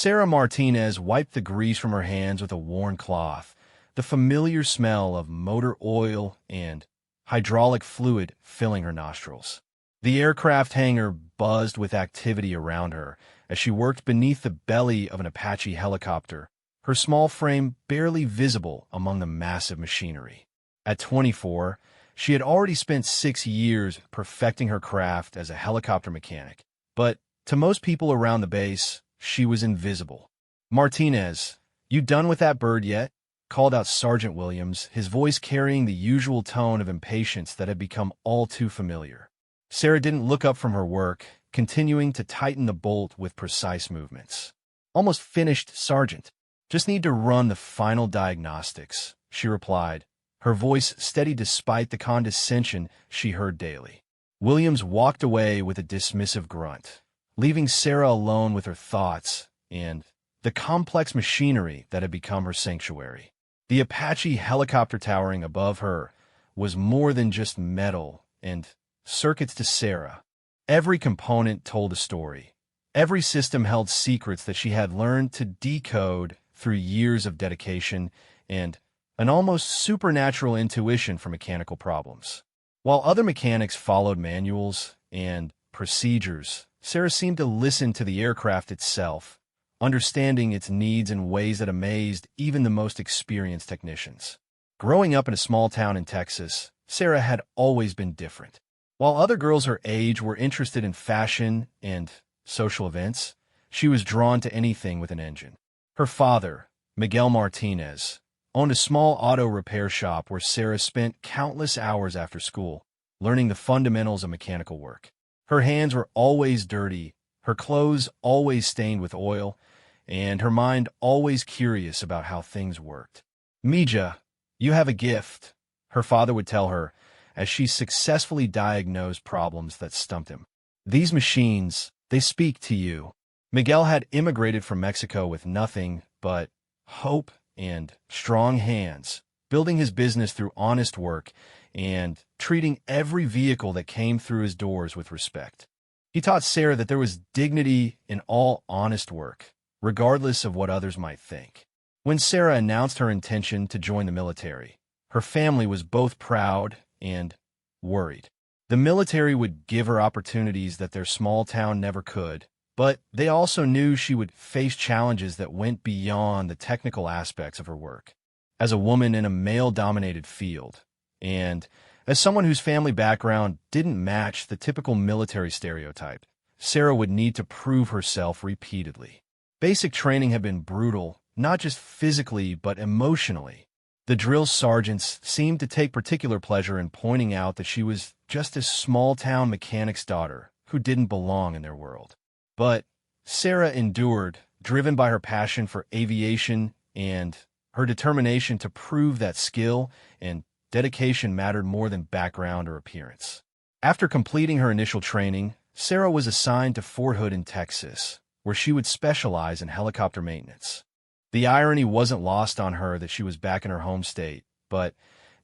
Sarah Martinez wiped the grease from her hands with a worn cloth, the familiar smell of motor oil and hydraulic fluid filling her nostrils. The aircraft hangar buzzed with activity around her as she worked beneath the belly of an Apache helicopter, her small frame barely visible among the massive machinery. At 24, she had already spent 6 years perfecting her craft as a helicopter mechanic, but to most people around the base, she was invisible. "Martinez, you done with that bird yet?" called out Sergeant Williams, his voice carrying the usual tone of impatience that had become all too familiar. Sarah didn't look up from her work, continuing to tighten the bolt with precise movements. "Almost finished, Sergeant. Just need to run the final diagnostics," she replied, her voice steady despite the condescension she heard daily. Williams walked away with a dismissive grunt, leaving Sarah alone with her thoughts and the complex machinery that had become her sanctuary. The Apache helicopter towering above her was more than just metal and circuits to Sarah. Every component told a story. Every system held secrets that she had learned to decode through years of dedication and an almost supernatural intuition for mechanical problems. While other mechanics followed manuals and procedures, Sarah seemed to listen to the aircraft itself, understanding its needs in ways that amazed even the most experienced technicians. Growing up in a small town in Texas, Sarah had always been different. While other girls her age were interested in fashion and social events, she was drawn to anything with an engine. Her father, Miguel Martinez, owned a small auto repair shop where Sarah spent countless hours after school, learning the fundamentals of mechanical work. Her hands were always dirty, her clothes always stained with oil, and her mind always curious about how things worked. "Mija, you have a gift," her father would tell her, as she successfully diagnosed problems that stumped him. "These machines, they speak to you." Miguel had immigrated from Mexico with nothing but hope and strong hands, building his business through honest work and treating every vehicle that came through his doors with respect. He taught Sarah that there was dignity in all honest work, regardless of what others might think. When Sarah announced her intention to join the military, her family was both proud and worried. The military would give her opportunities that their small town never could, but they also knew she would face challenges that went beyond the technical aspects of her work. As a woman in a male-dominated field, and as someone whose family background didn't match the typical military stereotype, Sarah would need to prove herself repeatedly. Basic training had been brutal, not just physically but emotionally. The drill sergeants seemed to take particular pleasure in pointing out that she was just a small-town mechanic's daughter who didn't belong in their world. But Sarah endured, driven by her passion for aviation and her determination to prove that skill and dedication mattered more than background or appearance. After completing her initial training, Sarah was assigned to Fort Hood in Texas, where she would specialize in helicopter maintenance. The irony wasn't lost on her that she was back in her home state, but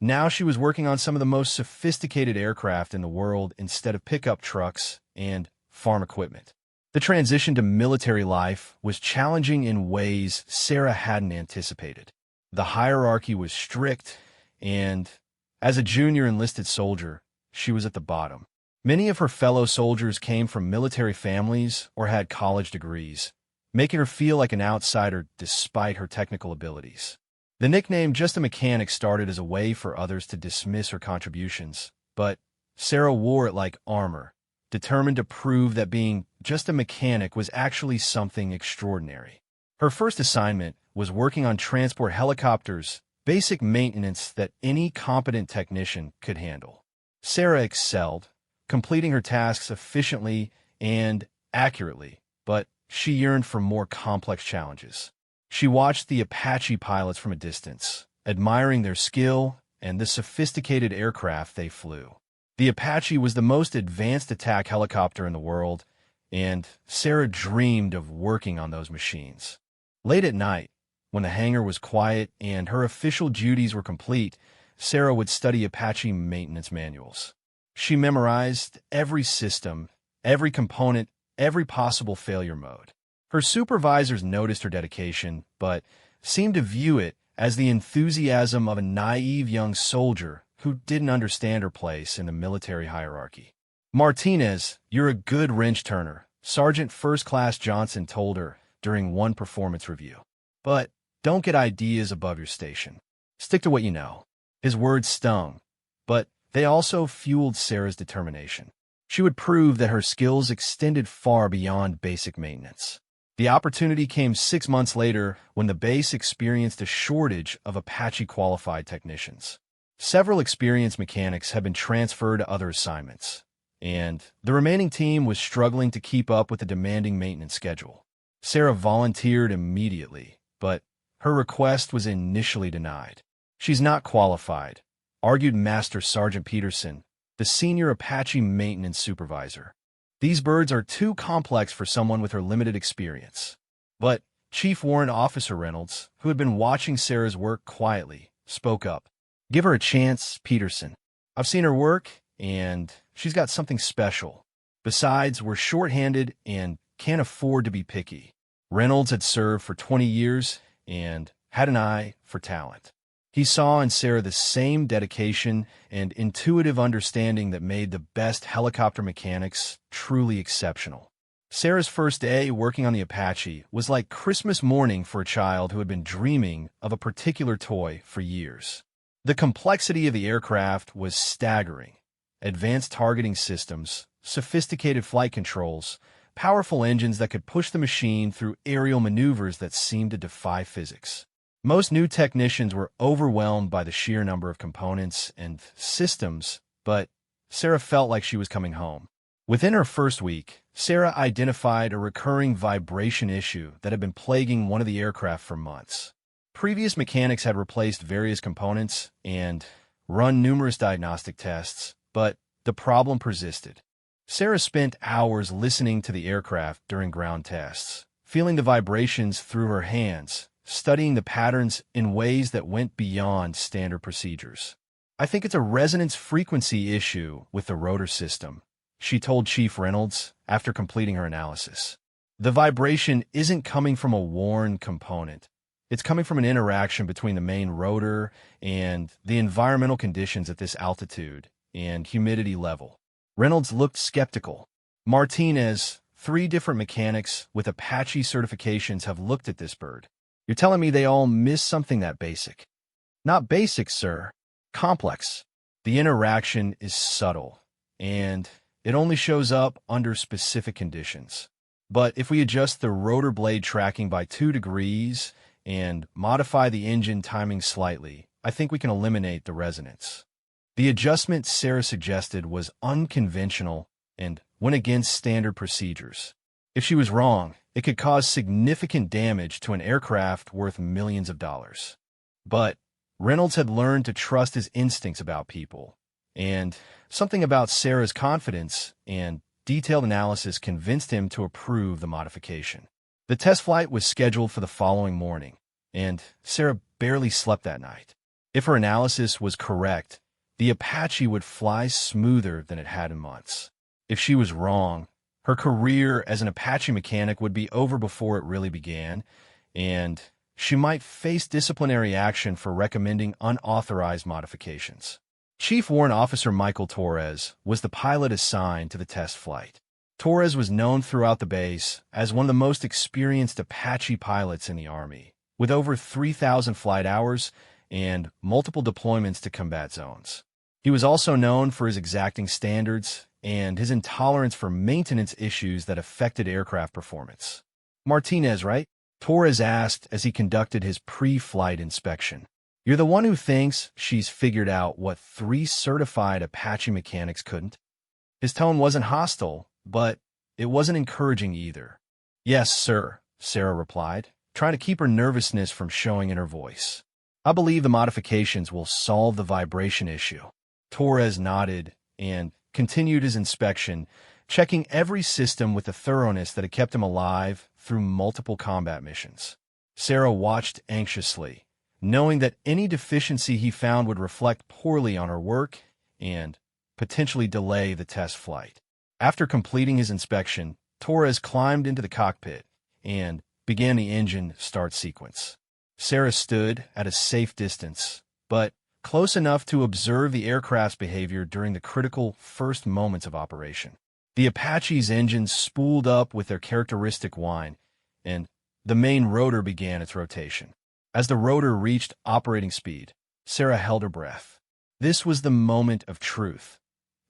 now she was working on some of the most sophisticated aircraft in the world instead of pickup trucks and farm equipment. The transition to military life was challenging in ways Sarah hadn't anticipated. The hierarchy was strict, and as a junior enlisted soldier, she was at the bottom. Many of her fellow soldiers came from military families or had college degrees, making her feel like an outsider despite her technical abilities. The nickname "Just a Mechanic" started as a way for others to dismiss her contributions, but Sarah wore it like armor, determined to prove that being just a mechanic was actually something extraordinary. Her first assignment was working on transport helicopters, basic maintenance that any competent technician could handle. Sarah excelled, completing her tasks efficiently and accurately, but she yearned for more complex challenges. She watched the Apache pilots from a distance, admiring their skill and the sophisticated aircraft they flew. The Apache was the most advanced attack helicopter in the world, and Sarah dreamed of working on those machines. Late at night, when the hangar was quiet and her official duties were complete, Sarah would study Apache maintenance manuals. She memorized every system, every component, every possible failure mode. Her supervisors noticed her dedication, but seemed to view it as the enthusiasm of a naive young soldier who didn't understand her place in the military hierarchy. "Martinez, you're a good wrench turner," Sergeant First Class Johnson told her during one performance review. "But don't get ideas above your station. Stick to what you know." His words stung, but they also fueled Sarah's determination. She would prove that her skills extended far beyond basic maintenance. The opportunity came 6 months later when the base experienced a shortage of Apache-qualified technicians. Several experienced mechanics had been transferred to other assignments, and the remaining team was struggling to keep up with the demanding maintenance schedule. Sarah volunteered immediately, but her request was initially denied. "She's not qualified," argued Master Sergeant Peterson, the senior Apache maintenance supervisor. "These birds are too complex for someone with her limited experience." But Chief Warrant Officer Reynolds, who had been watching Sarah's work quietly, spoke up. "Give her a chance, Peterson. I've seen her work, and she's got something special. Besides, we're short-handed and can't afford to be picky." Reynolds had served for 20 years and had an eye for talent. He saw in Sarah the same dedication and intuitive understanding that made the best helicopter mechanics truly exceptional. Sarah's first day working on the Apache was like Christmas morning for a child who had been dreaming of a particular toy for years. The complexity of the aircraft was staggering. Advanced targeting systems, sophisticated flight controls, powerful engines that could push the machine through aerial maneuvers that seemed to defy physics. Most new technicians were overwhelmed by the sheer number of components and systems, but Sarah felt like she was coming home. Within her first week, Sarah identified a recurring vibration issue that had been plaguing one of the aircraft for months. Previous mechanics had replaced various components and run numerous diagnostic tests, but the problem persisted. Sarah spent hours listening to the aircraft during ground tests, feeling the vibrations through her hands, studying the patterns in ways that went beyond standard procedures. "I think it's a resonance frequency issue with the rotor system," she told Chief Reynolds after completing her analysis. "The vibration isn't coming from a worn component. It's coming from an interaction between the main rotor and the environmental conditions at this altitude and humidity level." Reynolds looked skeptical. "Martinez, 3 different mechanics with Apache certifications have looked at this bird. You're telling me they all miss something that basic?" "Not basic, sir. Complex. The interaction is subtle, and it only shows up under specific conditions. But if we adjust the rotor blade tracking by 2 degrees and modify the engine timing slightly, I think we can eliminate the resonance." The adjustment Sarah suggested was unconventional and went against standard procedures. If she was wrong, it could cause significant damage to an aircraft worth millions of dollars. But Reynolds had learned to trust his instincts about people, and something about Sarah's confidence and detailed analysis convinced him to approve the modification. The test flight was scheduled for the following morning, and Sarah barely slept that night. If her analysis was correct, the Apache would fly smoother than it had in months. If she was wrong, her career as an Apache mechanic would be over before it really began, and she might face disciplinary action for recommending unauthorized modifications. Chief Warrant Officer Michael Torres was the pilot assigned to the test flight. Torres was known throughout the base as one of the most experienced Apache pilots in the Army, with over 3,000 flight hours and multiple deployments to combat zones. He was also known for his exacting standards and his intolerance for maintenance issues that affected aircraft performance. "Martinez, right?" Torres asked as he conducted his pre-flight inspection. "You're the one who thinks she's figured out what 3 certified Apache mechanics couldn't?" His tone wasn't hostile, but it wasn't encouraging either. "Yes, sir," Sarah replied, trying to keep her nervousness from showing in her voice. "I believe the modifications will solve the vibration issue." Torres nodded and continued his inspection, checking every system with the thoroughness that had kept him alive through multiple combat missions. Sarah watched anxiously, knowing that any deficiency he found would reflect poorly on her work and potentially delay the test flight. After completing his inspection, Torres climbed into the cockpit and began the engine start sequence. Sarah stood at a safe distance, but close enough to observe the aircraft's behavior during the critical first moments of operation. The Apache's engines spooled up with their characteristic whine, and the main rotor began its rotation. As the rotor reached operating speed, Sarah held her breath. This was the moment of truth.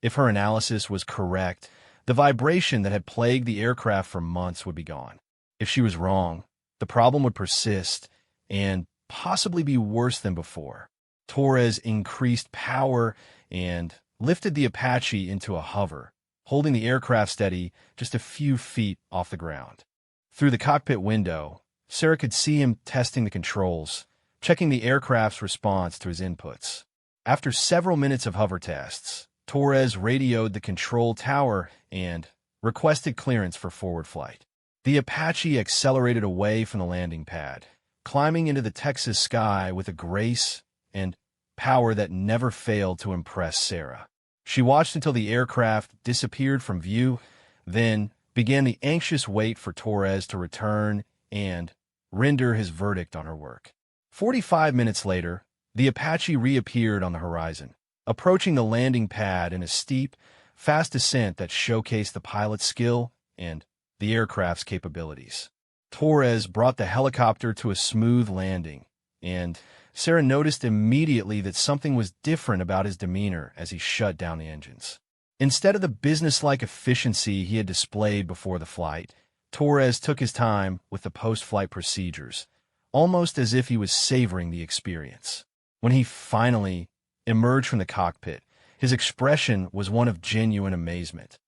If her analysis was correct, the vibration that had plagued the aircraft for months would be gone. If she was wrong, the problem would persist and possibly be worse than before. Torres increased power and lifted the Apache into a hover, holding the aircraft steady just a few feet off the ground. Through the cockpit window, Sarah could see him testing the controls, checking the aircraft's response to his inputs. After several minutes of hover tests, Torres radioed the control tower and requested clearance for forward flight. The Apache accelerated away from the landing pad, climbing into the Texas sky with a grace and power that never failed to impress Sarah. She watched until the aircraft disappeared from view, then began the anxious wait for Torres to return and render his verdict on her work. 45 minutes later, the Apache reappeared on the horizon, approaching the landing pad in a steep, fast descent that showcased the pilot's skill and the aircraft's capabilities. Torres brought the helicopter to a smooth landing, and Sarah noticed immediately that something was different about his demeanor as he shut down the engines. Instead of the businesslike efficiency he had displayed before the flight, Torres took his time with the post-flight procedures, almost as if he was savoring the experience. When he finally emerged from the cockpit, his expression was one of genuine amazement.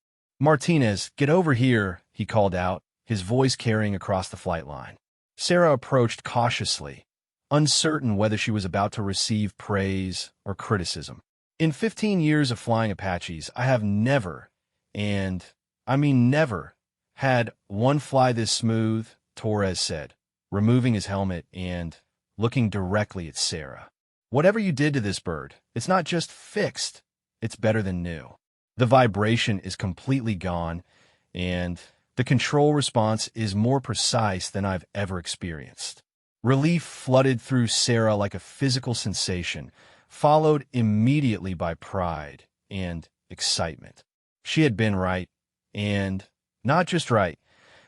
"Martinez, get over here," he called out, his voice carrying across the flight line. Sarah approached cautiously, uncertain whether she was about to receive praise or criticism. "In 15 years of flying Apaches, I have never, and I mean never, had one fly this smooth," Torres said, removing his helmet and looking directly at Sarah. "Whatever you did to this bird, it's not just fixed, it's better than new. The vibration is completely gone, and the control response is more precise than I've ever experienced." Relief flooded through Sarah like a physical sensation, followed immediately by pride and excitement. She had been right, and not just right.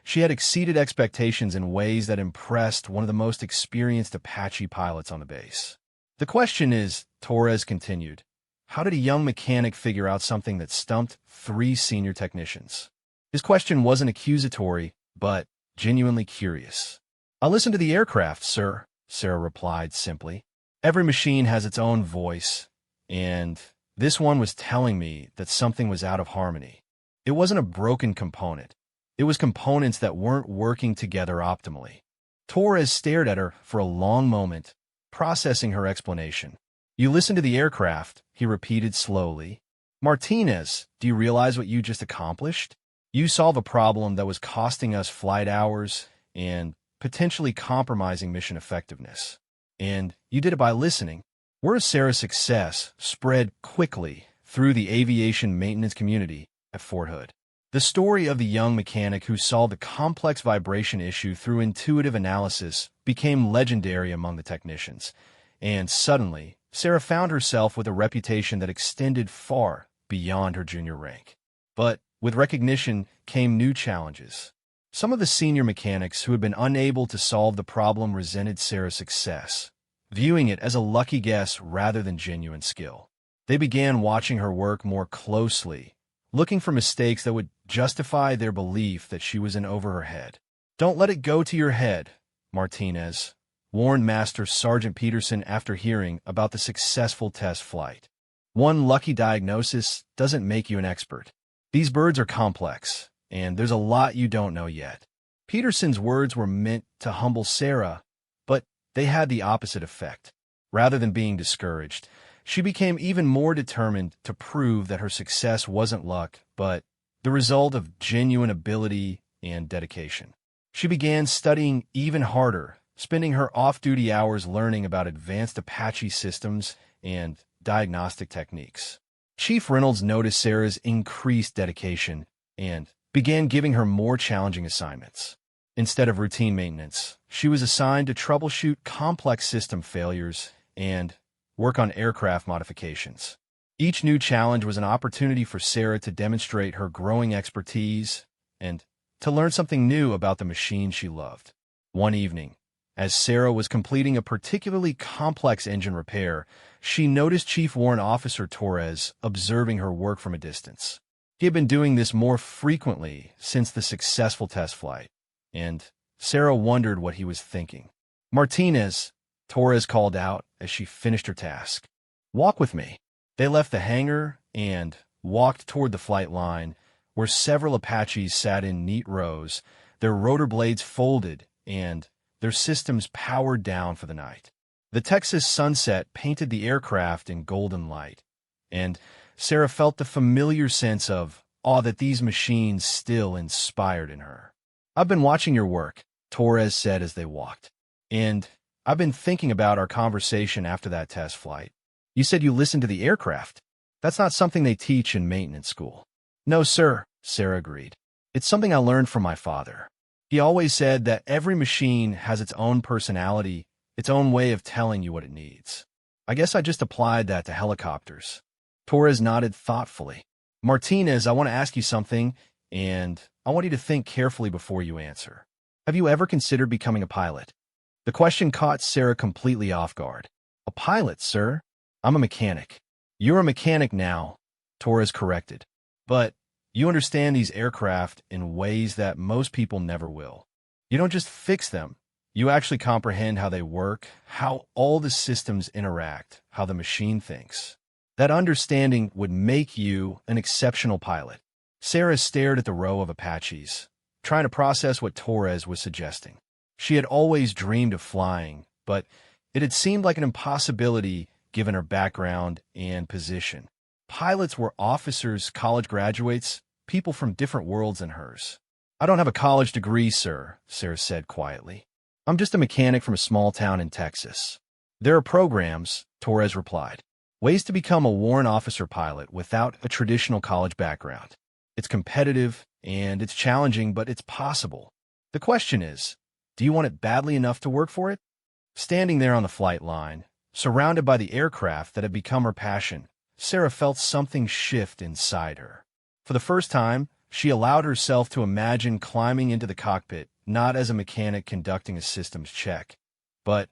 She had exceeded expectations in ways that impressed one of the most experienced Apache pilots on the base. "The question is," Torres continued, "how did a young mechanic figure out something that stumped 3 senior technicians?" His question wasn't accusatory, but genuinely curious. "I listened to the aircraft, sir," Sarah replied simply. "Every machine has its own voice, and this one was telling me that something was out of harmony. It wasn't a broken component. It was components that weren't working together optimally." Torres stared at her for a long moment, processing her explanation. "You listened to the aircraft," he repeated slowly. "Martinez, do you realize what you just accomplished? You solved a problem that was costing us flight hours and potentially compromising mission effectiveness. And you did it by listening." Word of Sarah's success spread quickly through the aviation maintenance community at Fort Hood. The story of the young mechanic who solved a complex vibration issue through intuitive analysis became legendary among the technicians, and suddenly, Sarah found herself with a reputation that extended far beyond her junior rank. But with recognition came new challenges. Some of the senior mechanics who had been unable to solve the problem resented Sarah's success, viewing it as a lucky guess rather than genuine skill. They began watching her work more closely, looking for mistakes that would justify their belief that she was in over her head. "Don't let it go to your head, Martinez," warned Master Sergeant Peterson after hearing about the successful test flight. "One lucky diagnosis doesn't make you an expert. These birds are complex, and there's a lot you don't know yet." Peterson's words were meant to humble Sarah, but they had the opposite effect. Rather than being discouraged, she became even more determined to prove that her success wasn't luck, but the result of genuine ability and dedication. She began studying even harder, spending her off-duty hours learning about advanced Apache systems and diagnostic techniques. Chief Reynolds noticed Sarah's increased dedication and began giving her more challenging assignments. Instead of routine maintenance, she was assigned to troubleshoot complex system failures and work on aircraft modifications. Each new challenge was an opportunity for Sarah to demonstrate her growing expertise and to learn something new about the machine she loved. One evening, as Sarah was completing a particularly complex engine repair, she noticed Chief Warrant Officer Torres observing her work from a distance. He had been doing this more frequently since the successful test flight, and Sarah wondered what he was thinking. "Martinez," Torres called out as she finished her task. "Walk with me." They left the hangar and walked toward the flight line, where several Apaches sat in neat rows, their rotor blades folded and their systems powered down for the night. The Texas sunset painted the aircraft in golden light, and Sarah felt the familiar sense of awe that these machines still inspired in her. "I've been watching your work," Torres said as they walked, "and I've been thinking about our conversation after that test flight. You said you listened to the aircraft. That's not something they teach in maintenance school." "No, sir," Sarah agreed. "It's something I learned from my father. He always said that every machine has its own personality, its own way of telling you what it needs. I guess I just applied that to helicopters." Torres nodded thoughtfully. "Martinez, I want to ask you something, and I want you to think carefully before you answer. Have you ever considered becoming a pilot?" The question caught Sarah completely off guard. "A pilot, sir? I'm a mechanic." "You're a mechanic now," Torres corrected. "But you understand these aircraft in ways that most people never will. You don't just fix them. You actually comprehend how they work, how all the systems interact, how the machine thinks. That understanding would make you an exceptional pilot." Sarah stared at the row of Apaches, trying to process what Torres was suggesting. She had always dreamed of flying, but it had seemed like an impossibility given her background and position. Pilots were officers, college graduates, people from different worlds than hers. "I don't have a college degree, sir," Sarah said quietly. "I'm just a mechanic from a small town in Texas." "There are programs," Torres replied. "Ways to become a warrant officer pilot without a traditional college background. It's competitive and it's challenging, but it's possible. The question is, do you want it badly enough to work for it?" Standing there on the flight line, surrounded by the aircraft that had become her passion, Sarah felt something shift inside her. For the first time, she allowed herself to imagine climbing into the cockpit not as a mechanic conducting a systems check, but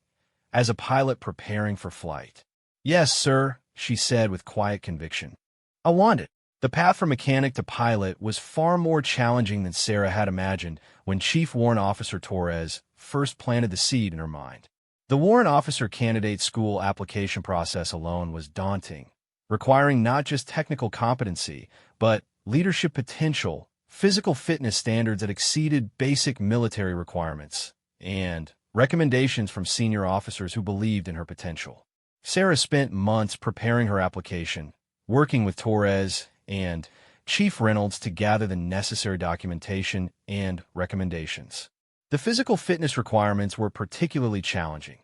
as a pilot preparing for flight. "Yes, sir," she said with quiet conviction. "I want it." The path from mechanic to pilot was far more challenging than Sarah had imagined when Chief Warrant Officer Torres first planted the seed in her mind. The Warrant Officer Candidate School application process alone was daunting, requiring not just technical competency, but leadership potential, physical fitness standards that exceeded basic military requirements, and recommendations from senior officers who believed in her potential. Sarah spent months preparing her application, working with Torres and Chief Reynolds to gather the necessary documentation and recommendations. The physical fitness requirements were particularly challenging.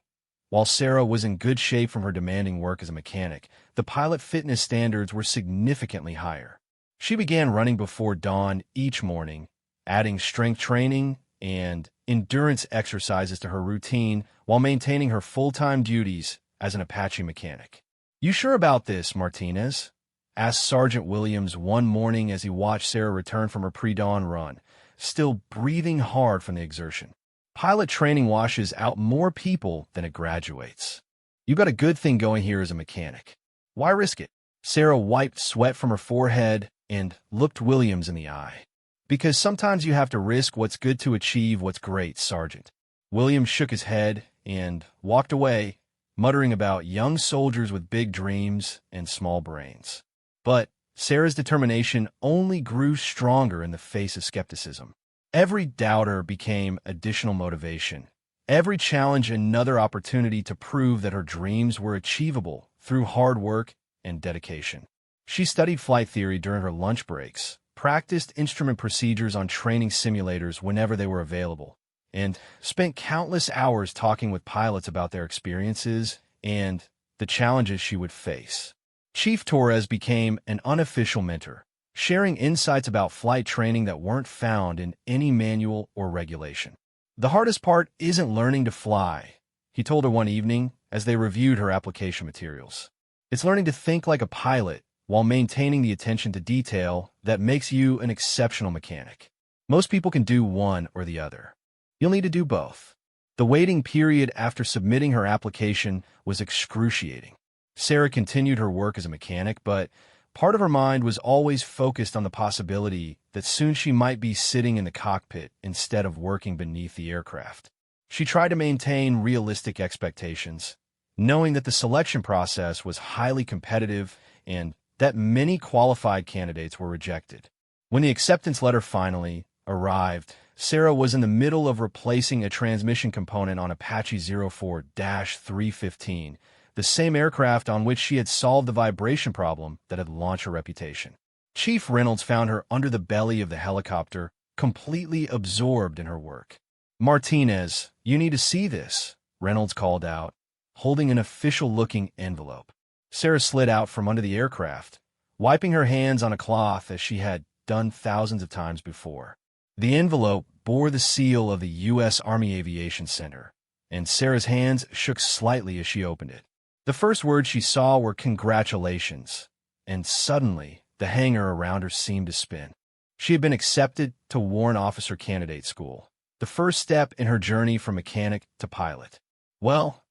While Sarah was in good shape from her demanding work as a mechanic, the pilot fitness standards were significantly higher. She began running before dawn each morning, adding strength training and endurance exercises to her routine while maintaining her full-time duties as an Apache mechanic. "You sure about this, Martinez?" asked Sergeant Williams one morning as he watched Sarah return from her pre-dawn run, still breathing hard from the exertion. "Pilot training washes out more people than it graduates. You got a good thing going here as a mechanic. Why risk it?" Sarah wiped sweat from her forehead and looked Williams in the eye. "Because sometimes you have to risk what's good to achieve what's great, Sergeant." Williams shook his head and walked away, muttering about young soldiers with big dreams and small brains. But Sarah's determination only grew stronger in the face of skepticism. Every doubter became additional motivation. Every challenge another opportunity to prove that her dreams were achievable through hard work and dedication. She studied flight theory during her lunch breaks, practiced instrument procedures on training simulators whenever they were available, and spent countless hours talking with pilots about their experiences and the challenges she would face. Chief Torres became an unofficial mentor, sharing insights about flight training that weren't found in any manual or regulation. The hardest part isn't learning to fly, he told her one evening as they reviewed her application materials. It's learning to think like a pilot while maintaining the attention to detail that makes you an exceptional mechanic. Most people can do one or the other. You'll need to do both. The waiting period after submitting her application was excruciating. Sarah continued her work as a mechanic, but part of her mind was always focused on the possibility that soon she might be sitting in the cockpit instead of working beneath the aircraft. She tried to maintain realistic expectations, knowing that the selection process was highly competitive and that many qualified candidates were rejected. When the acceptance letter finally arrived, Sarah was in the middle of replacing a transmission component on Apache 04-315, the same aircraft on which she had solved the vibration problem that had launched her reputation. Chief Reynolds found her under the belly of the helicopter, completely absorbed in her work. "Martinez, you need to see this," Reynolds called out, holding an official-looking envelope. Sarah slid out from under the aircraft, wiping her hands on a cloth as she had done thousands of times before. The envelope bore the seal of the U.S. Army Aviation Center, and Sarah's hands shook slightly as she opened it. The first words she saw were "congratulations," and suddenly the hangar around her seemed to spin. She had been accepted to Warrant Officer Candidate School, the first step in her journey from mechanic to pilot. "Well?"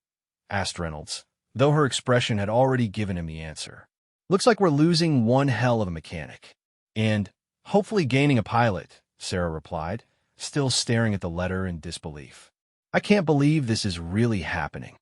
asked Reynolds, though her expression had already given him the answer. "Looks like we're losing one hell of a mechanic. And hopefully gaining a pilot," Sarah replied, still staring at the letter in disbelief. "I can't believe this is really happening."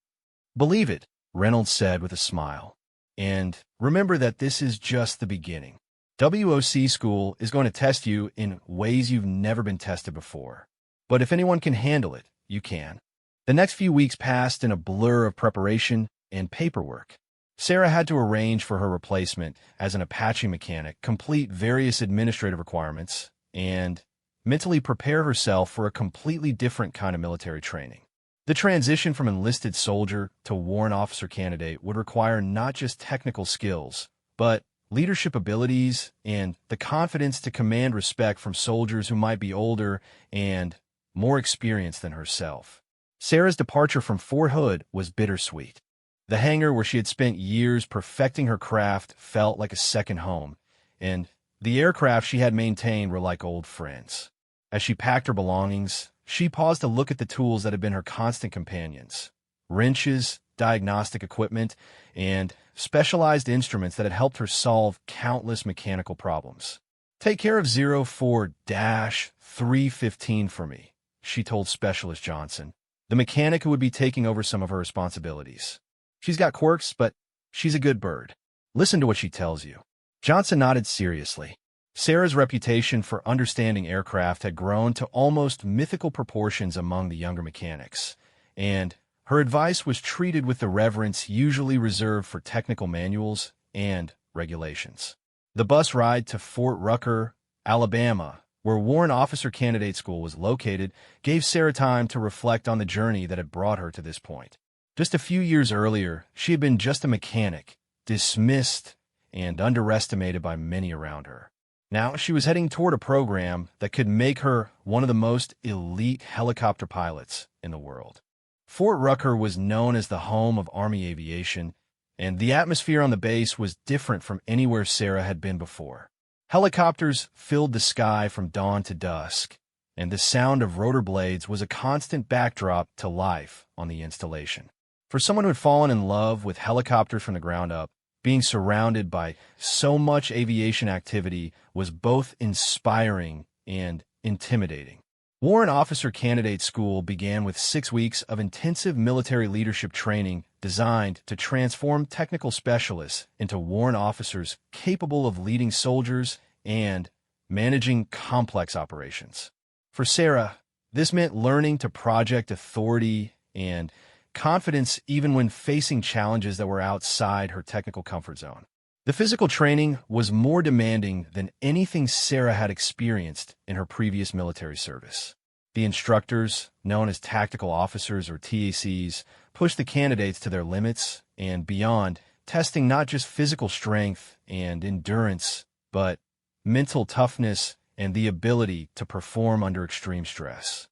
"Believe it," Reynolds said with a smile. "And remember that this is just the beginning. WOC school is going to test you in ways you've never been tested before. But if anyone can handle it, you can." The next few weeks passed in a blur of preparation and paperwork. Sarah had to arrange for her replacement as an Apache mechanic, complete various administrative requirements, and mentally prepare herself for a completely different kind of military training. The transition from enlisted soldier to warrant officer candidate would require not just technical skills, but leadership abilities and the confidence to command respect from soldiers who might be older and more experienced than herself. Sarah's departure from Fort Hood was bittersweet. The hangar where she had spent years perfecting her craft felt like a second home, and the aircraft she had maintained were like old friends. As she packed her belongings, she paused to look at the tools that had been her constant companions: wrenches, diagnostic equipment, and specialized instruments that had helped her solve countless mechanical problems. "Take care of 04-315 for me," she told Specialist Johnson, the mechanic who would be taking over some of her responsibilities. "She's got quirks, but she's a good bird. Listen to what she tells you." Johnson nodded seriously. Sarah's reputation for understanding aircraft had grown to almost mythical proportions among the younger mechanics, and her advice was treated with the reverence usually reserved for technical manuals and regulations. The bus ride to Fort Rucker, Alabama, where Warrant Officer Candidate School was located, gave Sarah time to reflect on the journey that had brought her to this point. Just a few years earlier, she had been just a mechanic, dismissed and underestimated by many around her. Now she was heading toward a program that could make her one of the most elite helicopter pilots in the world. Fort Rucker was known as the home of Army aviation, and the atmosphere on the base was different from anywhere Sarah had been before. Helicopters filled the sky from dawn to dusk, and the sound of rotor blades was a constant backdrop to life on the installation. For someone who had fallen in love with helicopters from the ground up, being surrounded by so much aviation activity was both inspiring and intimidating. Warrant Officer Candidate School began with 6 weeks of intensive military leadership training designed to transform technical specialists into warrant officers capable of leading soldiers and managing complex operations. For Sarah, this meant learning to project authority and confidence even when facing challenges that were outside her technical comfort zone. The physical training was more demanding than anything Sarah had experienced in her previous military service. The instructors, known as tactical officers or TACs, pushed the candidates to their limits and beyond, testing not just physical strength and endurance, but mental toughness and the ability to perform under extreme stress.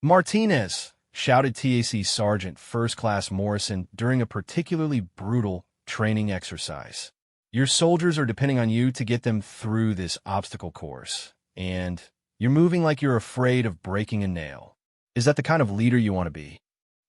Martinez, shouted TAC Sergeant First Class Morrison during a particularly brutal training exercise. Your soldiers are depending on you to get them through this obstacle course, and you're moving like you're afraid of breaking a nail. Is that the kind of leader you want to be?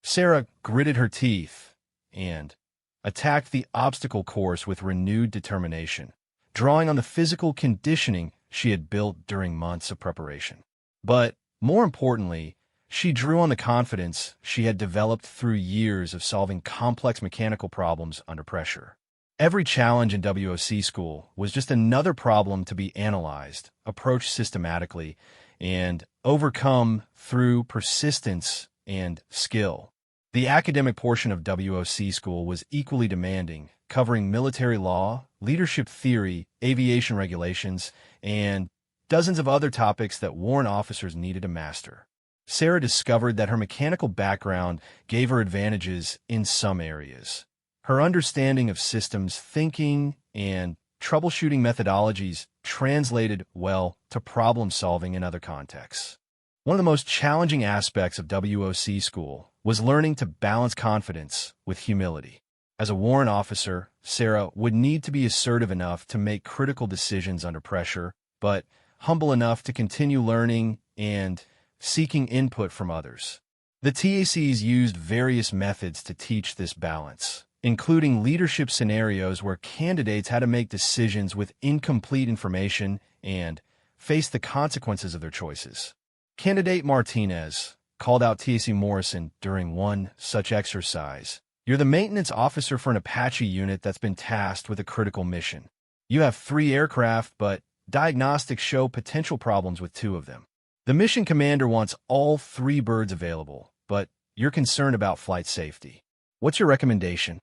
Sarah gritted her teeth and attacked the obstacle course with renewed determination, drawing on the physical conditioning she had built during months of preparation. But, more importantly, she drew on the confidence she had developed through years of solving complex mechanical problems under pressure. Every challenge in WOC school was just another problem to be analyzed, approached systematically, and overcome through persistence and skill. The academic portion of WOC school was equally demanding, covering military law, leadership theory, aviation regulations, and dozens of other topics that warrant officers needed to master. Sarah discovered that her mechanical background gave her advantages in some areas. Her understanding of systems thinking and troubleshooting methodologies translated well to problem-solving in other contexts. One of the most challenging aspects of WOC school was learning to balance confidence with humility. As a warrant officer, Sarah would need to be assertive enough to make critical decisions under pressure, but humble enough to continue learning and seeking input from others. The TACs used various methods to teach this balance, including leadership scenarios where candidates had to make decisions with incomplete information and face the consequences of their choices. Candidate Martinez called out TAC Morrison during one such exercise. You're the maintenance officer for an Apache unit that's been tasked with a critical mission. You have 3 aircraft, but diagnostics show potential problems with 2 of them. The mission commander wants all 3 birds available, but you're concerned about flight safety. What's your recommendation?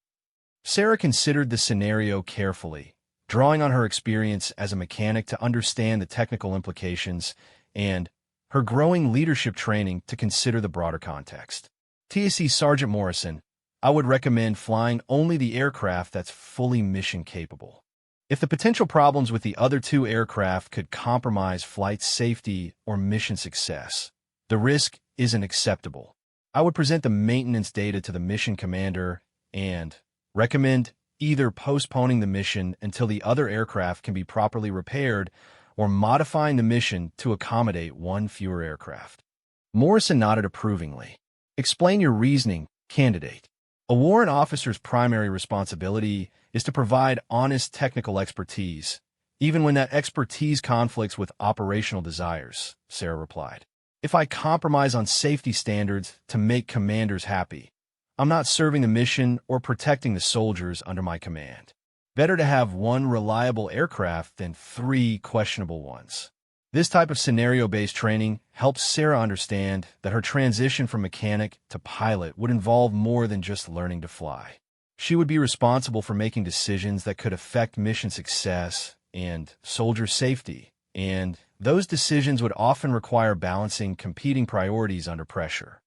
Sarah considered the scenario carefully, drawing on her experience as a mechanic to understand the technical implications and her growing leadership training to consider the broader context. TAC Sergeant Morrison, I would recommend flying only the aircraft that's fully mission capable. If the potential problems with the other 2 aircraft could compromise flight safety or mission success, the risk isn't acceptable. I would present the maintenance data to the mission commander and recommend either postponing the mission until the other aircraft can be properly repaired or modifying the mission to accommodate 1 fewer aircraft. Morrison nodded approvingly. Explain your reasoning, candidate. A warrant officer's primary responsibility is to provide honest technical expertise, even when that expertise conflicts with operational desires, Sarah replied. If I compromise on safety standards to make commanders happy, I'm not serving the mission or protecting the soldiers under my command. Better to have 1 reliable aircraft than 3 questionable ones. This type of scenario-based training helps Sarah understand that her transition from mechanic to pilot would involve more than just learning to fly. She would be responsible for making decisions that could affect mission success and soldier safety, and those decisions would often require balancing competing priorities under pressure.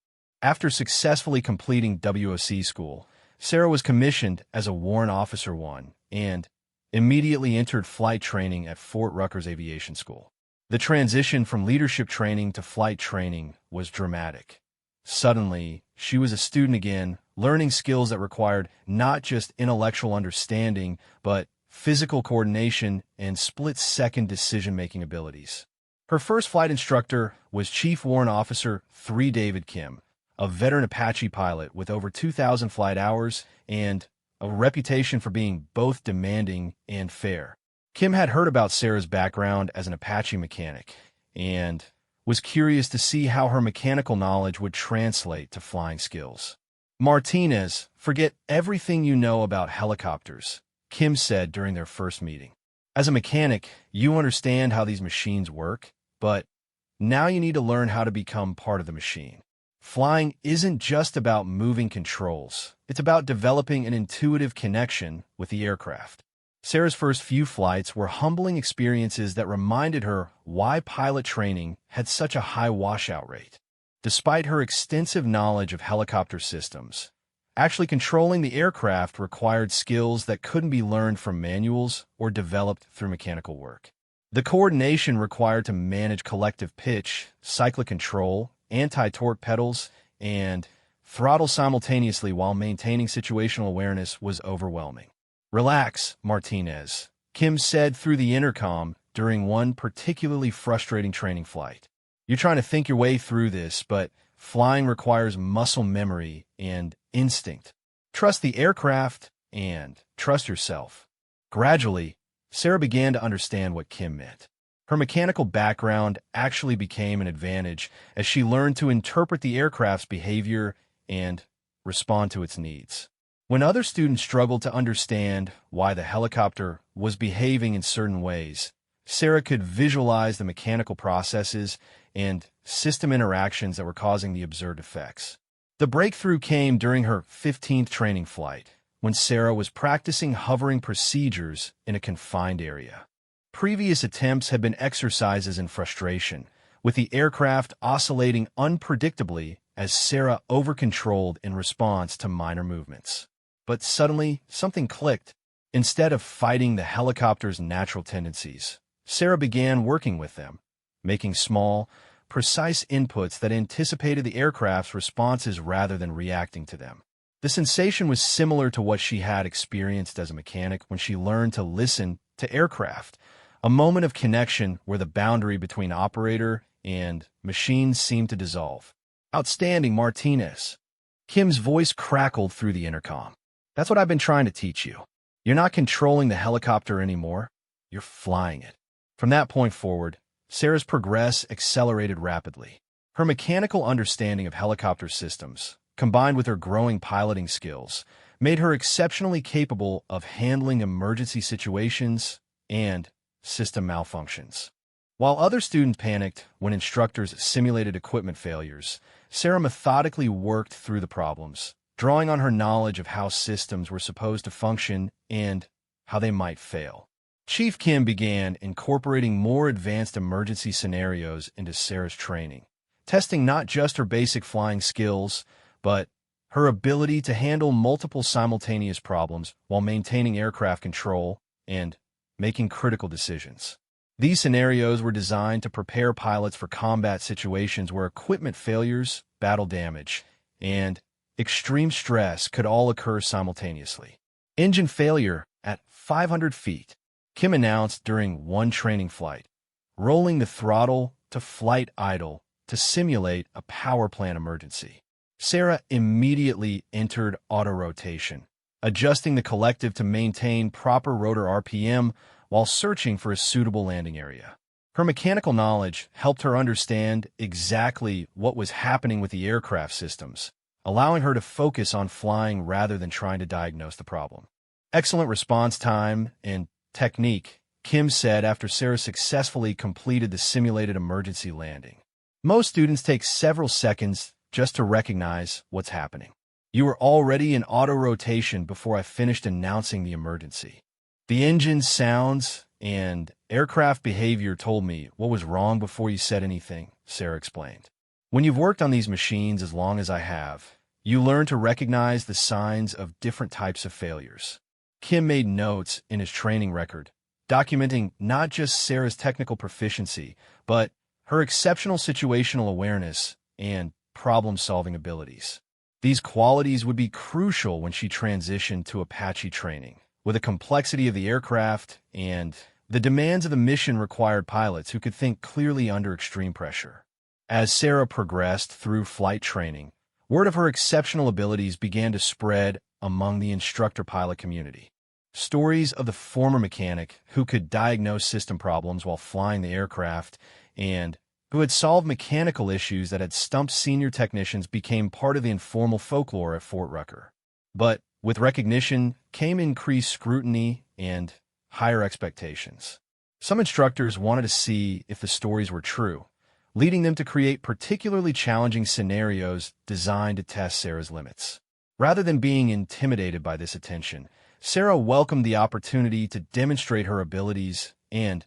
After successfully completing WOC school, Sarah was commissioned as a Warrant Officer 1 and immediately entered flight training at Fort Ruckers Aviation School. The transition from leadership training to flight training was dramatic. Suddenly, she was a student again, learning skills that required not just intellectual understanding, but physical coordination and split-second decision-making abilities. Her first flight instructor was Chief Warrant Officer 3 David Kim, a veteran Apache pilot with over 2,000 flight hours and a reputation for being both demanding and fair. Kim had heard about Sarah's background as an Apache mechanic and was curious to see how her mechanical knowledge would translate to flying skills. Martinez, forget everything you know about helicopters, Kim said during their first meeting. As a mechanic, you understand how these machines work, but now you need to learn how to become part of the machine. Flying isn't just about moving controls. It's about developing an intuitive connection with the aircraft. Sarah's first few flights were humbling experiences that reminded her why pilot training had such a high washout rate. Despite her extensive knowledge of helicopter systems, actually controlling the aircraft required skills that couldn't be learned from manuals or developed through mechanical work. The coordination required to manage collective pitch, cyclic control, anti-torque pedals and throttle simultaneously while maintaining situational awareness was overwhelming. "Relax, Martinez," Kim said through the intercom during one particularly frustrating training flight. "You're trying to think your way through this, but flying requires muscle memory and instinct. Trust the aircraft and trust yourself." Gradually, Sarah began to understand what Kim meant. Her mechanical background actually became an advantage as she learned to interpret the aircraft's behavior and respond to its needs. When other students struggled to understand why the helicopter was behaving in certain ways, Sarah could visualize the mechanical processes and system interactions that were causing the observed effects. The breakthrough came during her 15th training flight, when Sarah was practicing hovering procedures in a confined area. Previous attempts had been exercises in frustration, with the aircraft oscillating unpredictably as Sarah over-controlled in response to minor movements. But suddenly, something clicked. Instead of fighting the helicopter's natural tendencies, Sarah began working with them, making small, precise inputs that anticipated the aircraft's responses rather than reacting to them. The sensation was similar to what she had experienced as a mechanic when she learned to listen to aircraft, a moment of connection where the boundary between operator and machine seemed to dissolve. "Outstanding, Martinez." Kim's voice crackled through the intercom. "That's what I've been trying to teach you. You're not controlling the helicopter anymore. You're flying it." From that point forward, Sarah's progress accelerated rapidly. Her mechanical understanding of helicopter systems, combined with her growing piloting skills, made her exceptionally capable of handling emergency situations and system malfunctions. While other students panicked when instructors simulated equipment failures, Sarah methodically worked through the problems, drawing on her knowledge of how systems were supposed to function and how they might fail. Chief Kim began incorporating more advanced emergency scenarios into Sarah's training, testing not just her basic flying skills, but her ability to handle multiple simultaneous problems while maintaining aircraft control and making critical decisions. These scenarios were designed to prepare pilots for combat situations where equipment failures, battle damage, and extreme stress could all occur simultaneously. "Engine failure at 500 feet, Kim announced during one training flight, rolling the throttle to flight idle to simulate a power plant emergency. Sarah immediately entered auto-rotation, adjusting the collective to maintain proper rotor RPM while searching for a suitable landing area. Her mechanical knowledge helped her understand exactly what was happening with the aircraft systems, allowing her to focus on flying rather than trying to diagnose the problem. "Excellent response time and technique," Kim said after Sarah successfully completed the simulated emergency landing. "Most students take several seconds just to recognize what's happening. You were already in auto-rotation before I finished announcing the emergency. The engine sounds and aircraft behavior told me what was wrong before you said anything," Sarah explained. "When you've worked on these machines as long as I have, you learn to recognize the signs of different types of failures." Kim made notes in his training record, documenting not just Sarah's technical proficiency, but her exceptional situational awareness and problem-solving abilities. These qualities would be crucial when she transitioned to Apache training, with the complexity of the aircraft and the demands of the mission required pilots who could think clearly under extreme pressure. As Sarah progressed through flight training, word of her exceptional abilities began to spread among the instructor-pilot community. Stories of the former mechanic who could diagnose system problems while flying the aircraft and who had solved mechanical issues that had stumped senior technicians became part of the informal folklore at Fort Rucker. But with recognition came increased scrutiny and higher expectations. Some instructors wanted to see if the stories were true, leading them to create particularly challenging scenarios designed to test Sarah's limits. Rather than being intimidated by this attention, Sarah welcomed the opportunity to demonstrate her abilities and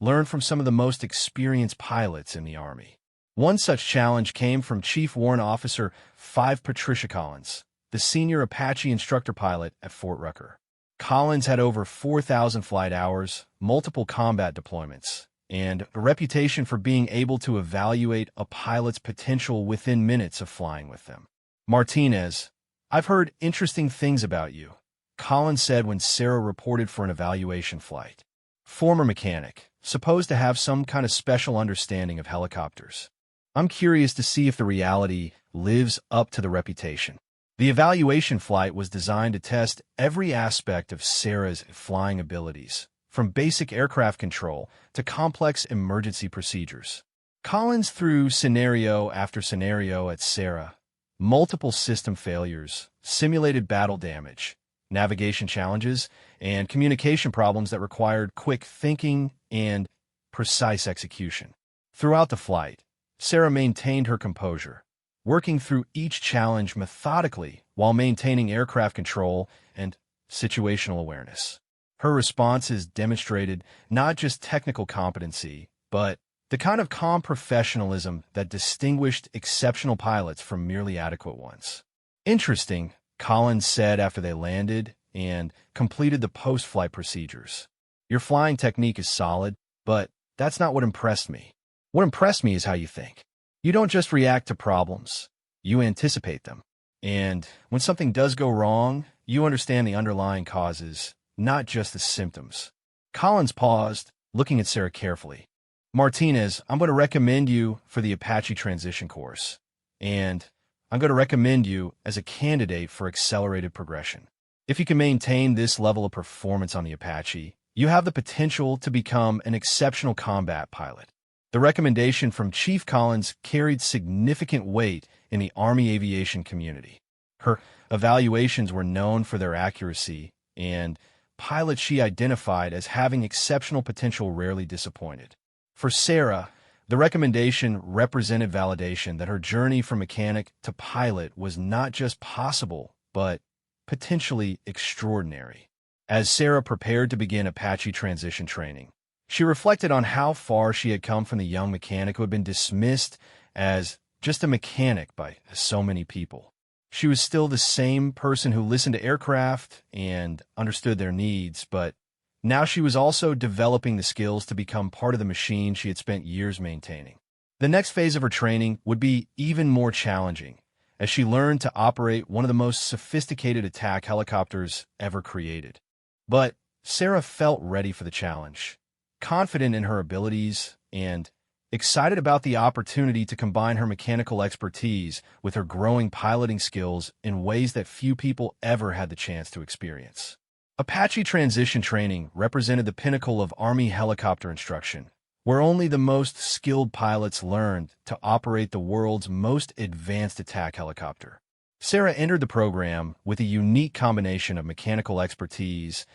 learn from some of the most experienced pilots in the Army. One such challenge came from Chief Warrant Officer 5 Patricia Collins, the senior Apache instructor pilot at Fort Rucker. Collins had over 4,000 flight hours, multiple combat deployments, and a reputation for being able to evaluate a pilot's potential within minutes of flying with them. Martinez, I've heard interesting things about you, Collins said when Sarah reported for an evaluation flight. Former mechanic, supposed to have some kind of special understanding of helicopters. I'm curious to see if the reality lives up to the reputation. The evaluation flight was designed to test every aspect of Sarah's flying abilities, from basic aircraft control to complex emergency procedures. Collins threw scenario after scenario at Sarah. Multiple system failures, simulated battle damage, navigation challenges, and communication problems that required quick thinking and precise execution. Throughout the flight, Sarah maintained her composure, working through each challenge methodically while maintaining aircraft control and situational awareness. Her responses demonstrated not just technical competency, but the kind of calm professionalism that distinguished exceptional pilots from merely adequate ones. Interesting, Collins said after they landed and completed the post-flight procedures. Your flying technique is solid, but that's not what impressed me. What impressed me is how you think. You don't just react to problems, you anticipate them. And when something does go wrong, you understand the underlying causes, not just the symptoms. Collins paused, looking at Sarah carefully. Martinez, I'm going to recommend you for the Apache transition course. And I'm going to recommend you as a candidate for accelerated progression. If you can maintain this level of performance on the Apache, you have the potential to become an exceptional combat pilot. The recommendation from Chief Collins carried significant weight in the Army aviation community. Her evaluations were known for their accuracy, and pilots she identified as having exceptional potential rarely disappointed. For Sarah, the recommendation represented validation that her journey from mechanic to pilot was not just possible, but potentially extraordinary. As Sarah prepared to begin Apache transition training, she reflected on how far she had come from the young mechanic who had been dismissed as just a mechanic by so many people. She was still the same person who listened to aircraft and understood their needs, but now she was also developing the skills to become part of the machine she had spent years maintaining. The next phase of her training would be even more challenging, as she learned to operate one of the most sophisticated attack helicopters ever created. But Sarah felt ready for the challenge, confident in her abilities, and excited about the opportunity to combine her mechanical expertise with her growing piloting skills in ways that few people ever had the chance to experience. Apache transition training represented the pinnacle of Army helicopter instruction, where only the most skilled pilots learned to operate the world's most advanced attack helicopter. Sarah entered the program with a unique combination of mechanical expertise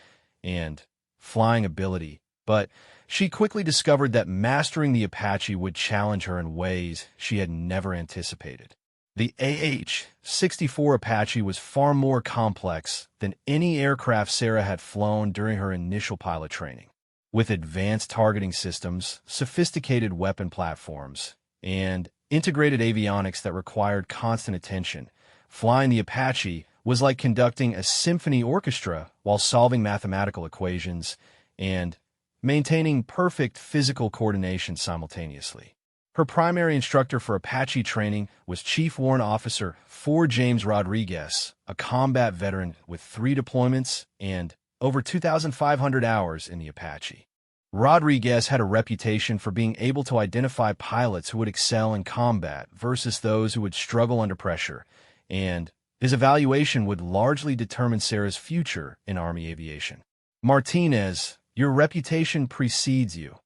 and flying ability, but she quickly discovered that mastering the Apache would challenge her in ways she had never anticipated. The AH-64 Apache was far more complex than any aircraft Sarah had flown during her initial pilot training. With advanced targeting systems, sophisticated weapon platforms, and integrated avionics that required constant attention, flying the Apache was like conducting a symphony orchestra while solving mathematical equations and maintaining perfect physical coordination simultaneously. Her primary instructor for Apache training was Chief Warrant Officer Ford James Rodriguez, a combat veteran with 3 deployments and over 2,500 hours in the Apache. Rodriguez had a reputation for being able to identify pilots who would excel in combat versus those who would struggle under pressure, and his evaluation would largely determine Sarah's future in Army aviation. Martinez, your reputation precedes you,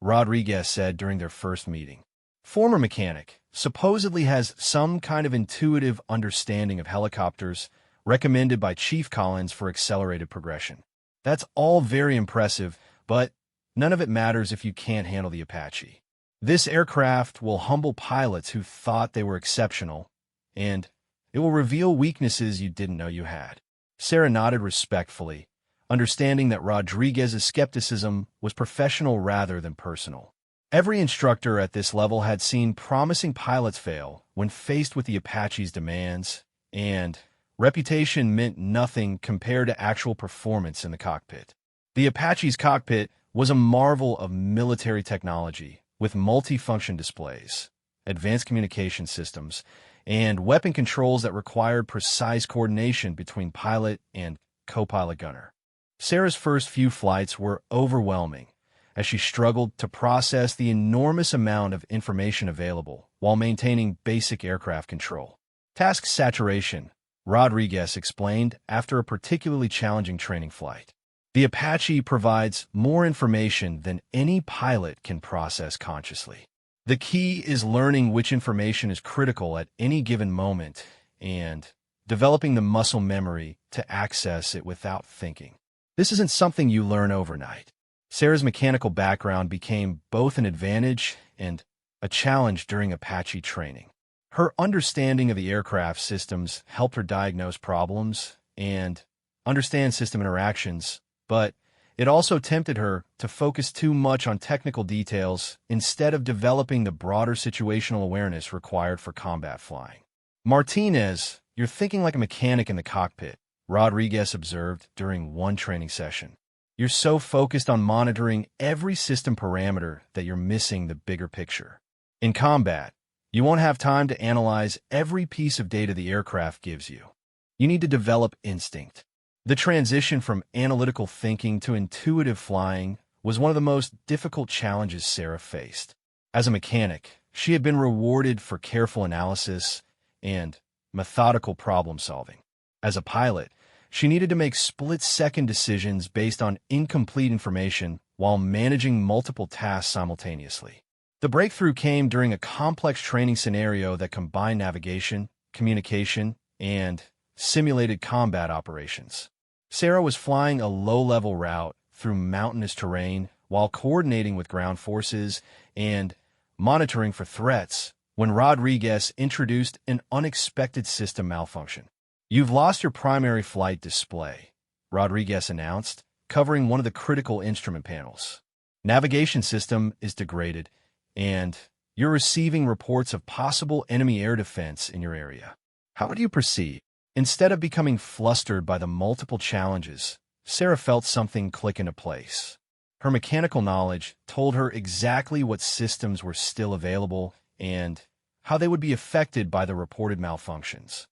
Rodriguez said during their first meeting. Former mechanic, supposedly has some kind of intuitive understanding of helicopters, recommended by Chief Collins for accelerated progression. That's all very impressive, but none of it matters if you can't handle the Apache. This aircraft will humble pilots who thought they were exceptional, and it will reveal weaknesses you didn't know you had. Sarah nodded respectfully, understanding that Rodriguez's skepticism was professional rather than personal. Every instructor at this level had seen promising pilots fail when faced with the Apache's demands, and reputation meant nothing compared to actual performance in the cockpit. The Apache's cockpit was a marvel of military technology with multi-function displays, advanced communication systems, and weapon controls that required precise coordination between pilot and co-pilot gunner. Sarah's first few flights were overwhelming as she struggled to process the enormous amount of information available while maintaining basic aircraft control. Task saturation, Rodriguez explained after a particularly challenging training flight. The Apache provides more information than any pilot can process consciously. The key is learning which information is critical at any given moment and developing the muscle memory to access it without thinking. This isn't something you learn overnight. Sarah's mechanical background became both an advantage and a challenge during Apache training. Her understanding of the aircraft systems helped her diagnose problems and understand system interactions, but it also tempted her to focus too much on technical details instead of developing the broader situational awareness required for combat flying. "Martinez, you're thinking like a mechanic in the cockpit," Rodriguez observed during one training session. "You're so focused on monitoring every system parameter that you're missing the bigger picture. In combat, you won't have time to analyze every piece of data the aircraft gives you. You need to develop instinct." The transition from analytical thinking to intuitive flying was one of the most difficult challenges Sarah faced. As a mechanic, she had been rewarded for careful analysis and methodical problem solving. As a pilot, she needed to make split-second decisions based on incomplete information while managing multiple tasks simultaneously. The breakthrough came during a complex training scenario that combined navigation, communication, and simulated combat operations. Sarah was flying a low-level route through mountainous terrain while coordinating with ground forces and monitoring for threats when Rodriguez introduced an unexpected system malfunction. "You've lost your primary flight display," Rodriguez announced, covering one of the critical instrument panels. "Navigation system is degraded, and you're receiving reports of possible enemy air defense in your area. How would you proceed?" Instead of becoming flustered by the multiple challenges, Sarah felt something click into place. Her mechanical knowledge told her exactly what systems were still available and how they would be affected by the reported malfunctions.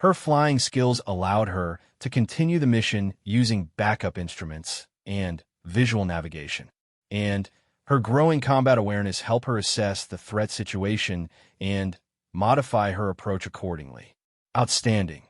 Her flying skills allowed her to continue the mission using backup instruments and visual navigation, and her growing combat awareness helped her assess the threat situation and modify her approach accordingly. "Outstanding,"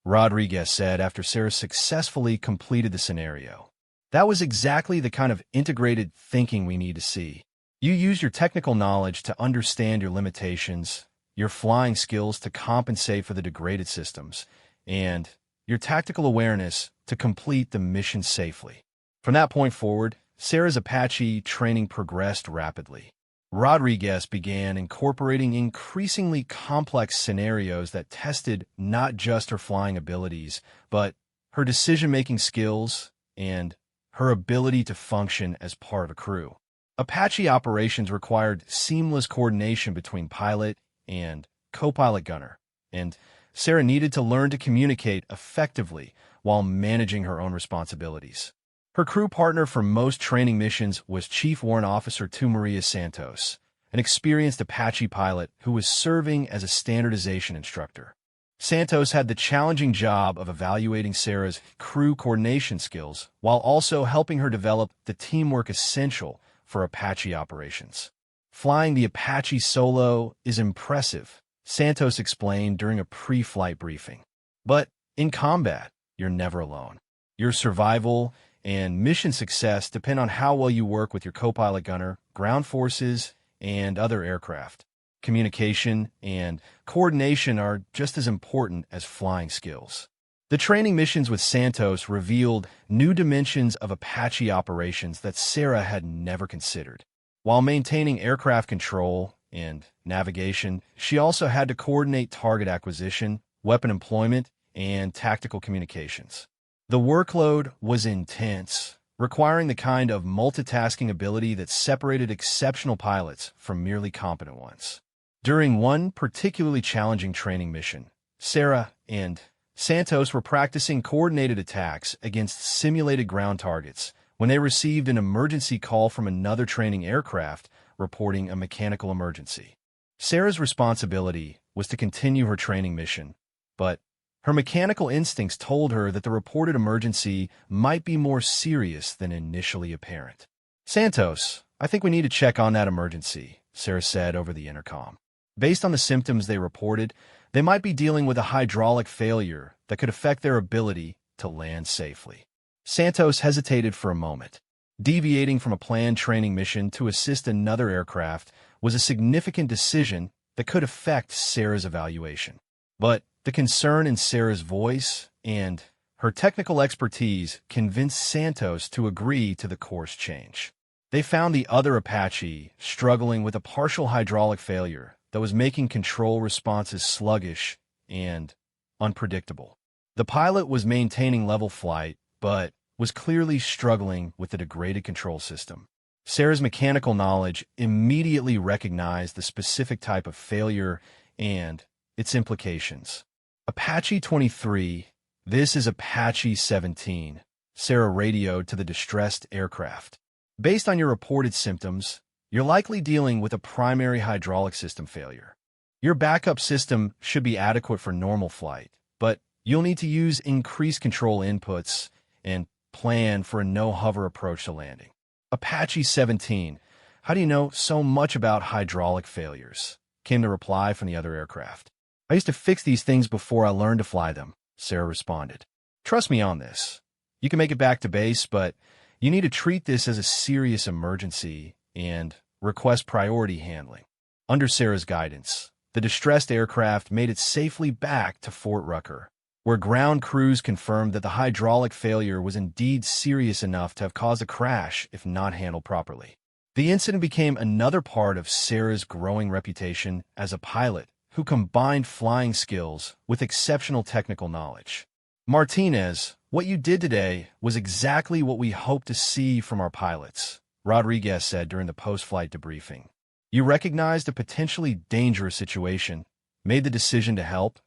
Rodriguez said after Sarah successfully completed the scenario. "That was exactly the kind of integrated thinking we need to see. You used your technical knowledge to understand your limitations, your flying skills to compensate for the degraded systems, and your tactical awareness to complete the mission safely." From that point forward, Sarah's Apache training progressed rapidly. Rodriguez began incorporating increasingly complex scenarios that tested not just her flying abilities, but her decision-making skills and her ability to function as part of a crew. Apache operations required seamless coordination between pilot and co-pilot gunner, and Sarah needed to learn to communicate effectively while managing her own responsibilities. Her crew partner for most training missions was Chief Warrant Officer Maria Santos, an experienced Apache pilot who was serving as a standardization instructor. Santos had the challenging job of evaluating Sarah's crew coordination skills while also helping her develop the teamwork essential for Apache operations. "Flying the Apache solo is impressive," Santos explained during a pre-flight briefing. "But in combat, you're never alone. Your survival and mission success depend on how well you work with your co-pilot gunner, ground forces, and other aircraft. Communication and coordination are just as important as flying skills." The training missions with Santos revealed new dimensions of Apache operations that Sarah had never considered. While maintaining aircraft control and navigation, she also had to coordinate target acquisition, weapon employment, and tactical communications. The workload was intense, requiring the kind of multitasking ability that separated exceptional pilots from merely competent ones. During one particularly challenging training mission, Sarah and Santos were practicing coordinated attacks against simulated ground targets when they received an emergency call from another training aircraft reporting a mechanical emergency. Sarah's responsibility was to continue her training mission, but her mechanical instincts told her that the reported emergency might be more serious than initially apparent. "Santos, I think we need to check on that emergency," Sarah said over the intercom. Based on the symptoms they reported, they might be dealing with a hydraulic failure that could affect their ability to land safely. Santos hesitated for a moment. Deviating from a planned training mission to assist another aircraft was a significant decision that could affect Sarah's evaluation. But the concern in Sarah's voice and her technical expertise convinced Santos to agree to the course change. They found the other Apache struggling with a partial hydraulic failure that was making control responses sluggish and unpredictable. The pilot was maintaining level flight, but was clearly struggling with the degraded control system. Sarah's mechanical knowledge immediately recognized the specific type of failure and its implications. "Apache 23, this is Apache 17, Sarah radioed to the distressed aircraft. "Based on your reported symptoms, you're likely dealing with a primary hydraulic system failure. Your backup system should be adequate for normal flight, but you'll need to use increased control inputs and plan for a no-hover approach to landing." "Apache 17, how do you know so much about hydraulic failures?" came the reply from the other aircraft. "I used to fix these things before I learned to fly them," Sarah responded. "Trust me on this. You can make it back to base, but you need to treat this as a serious emergency and request priority handling." Under Sarah's guidance, the distressed aircraft made it safely back to Fort Rucker, where ground crews confirmed that the hydraulic failure was indeed serious enough to have caused a crash if not handled properly. The incident became another part of Sarah's growing reputation as a pilot who combined flying skills with exceptional technical knowledge. "Martinez, what you did today was exactly what we hoped to see from our pilots," Rodriguez said during the post-flight debriefing. "You recognized a potentially dangerous situation, made the decision to help,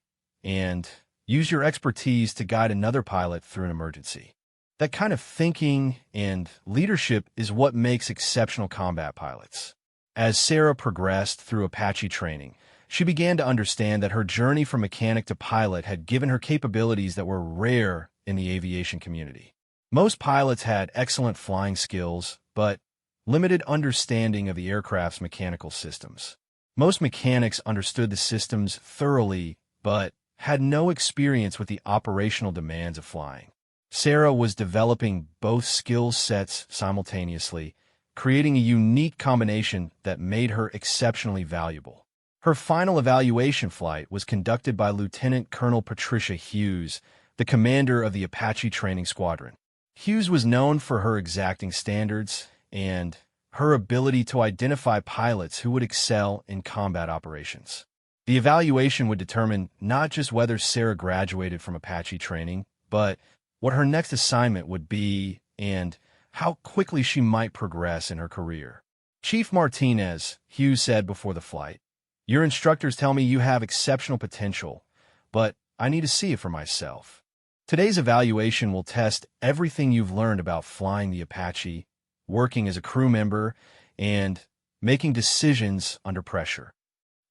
and use your expertise to guide another pilot through an emergency. That kind of thinking and leadership is what makes exceptional combat pilots." As Sarah progressed through Apache training, she began to understand that her journey from mechanic to pilot had given her capabilities that were rare in the aviation community. Most pilots had excellent flying skills, but limited understanding of the aircraft's mechanical systems. Most mechanics understood the systems thoroughly, but had no experience with the operational demands of flying. Sarah was developing both skill sets simultaneously, creating a unique combination that made her exceptionally valuable. Her final evaluation flight was conducted by Lieutenant Colonel Patricia Hughes, the commander of the Apache Training Squadron. Hughes was known for her exacting standards and her ability to identify pilots who would excel in combat operations. The evaluation would determine not just whether Sarah graduated from Apache training, but what her next assignment would be and how quickly she might progress in her career. "Chief Martinez," Hughes said before the flight, "your instructors tell me you have exceptional potential, but I need to see it for myself. Today's evaluation will test everything you've learned about flying the Apache, working as a crew member, and making decisions under pressure."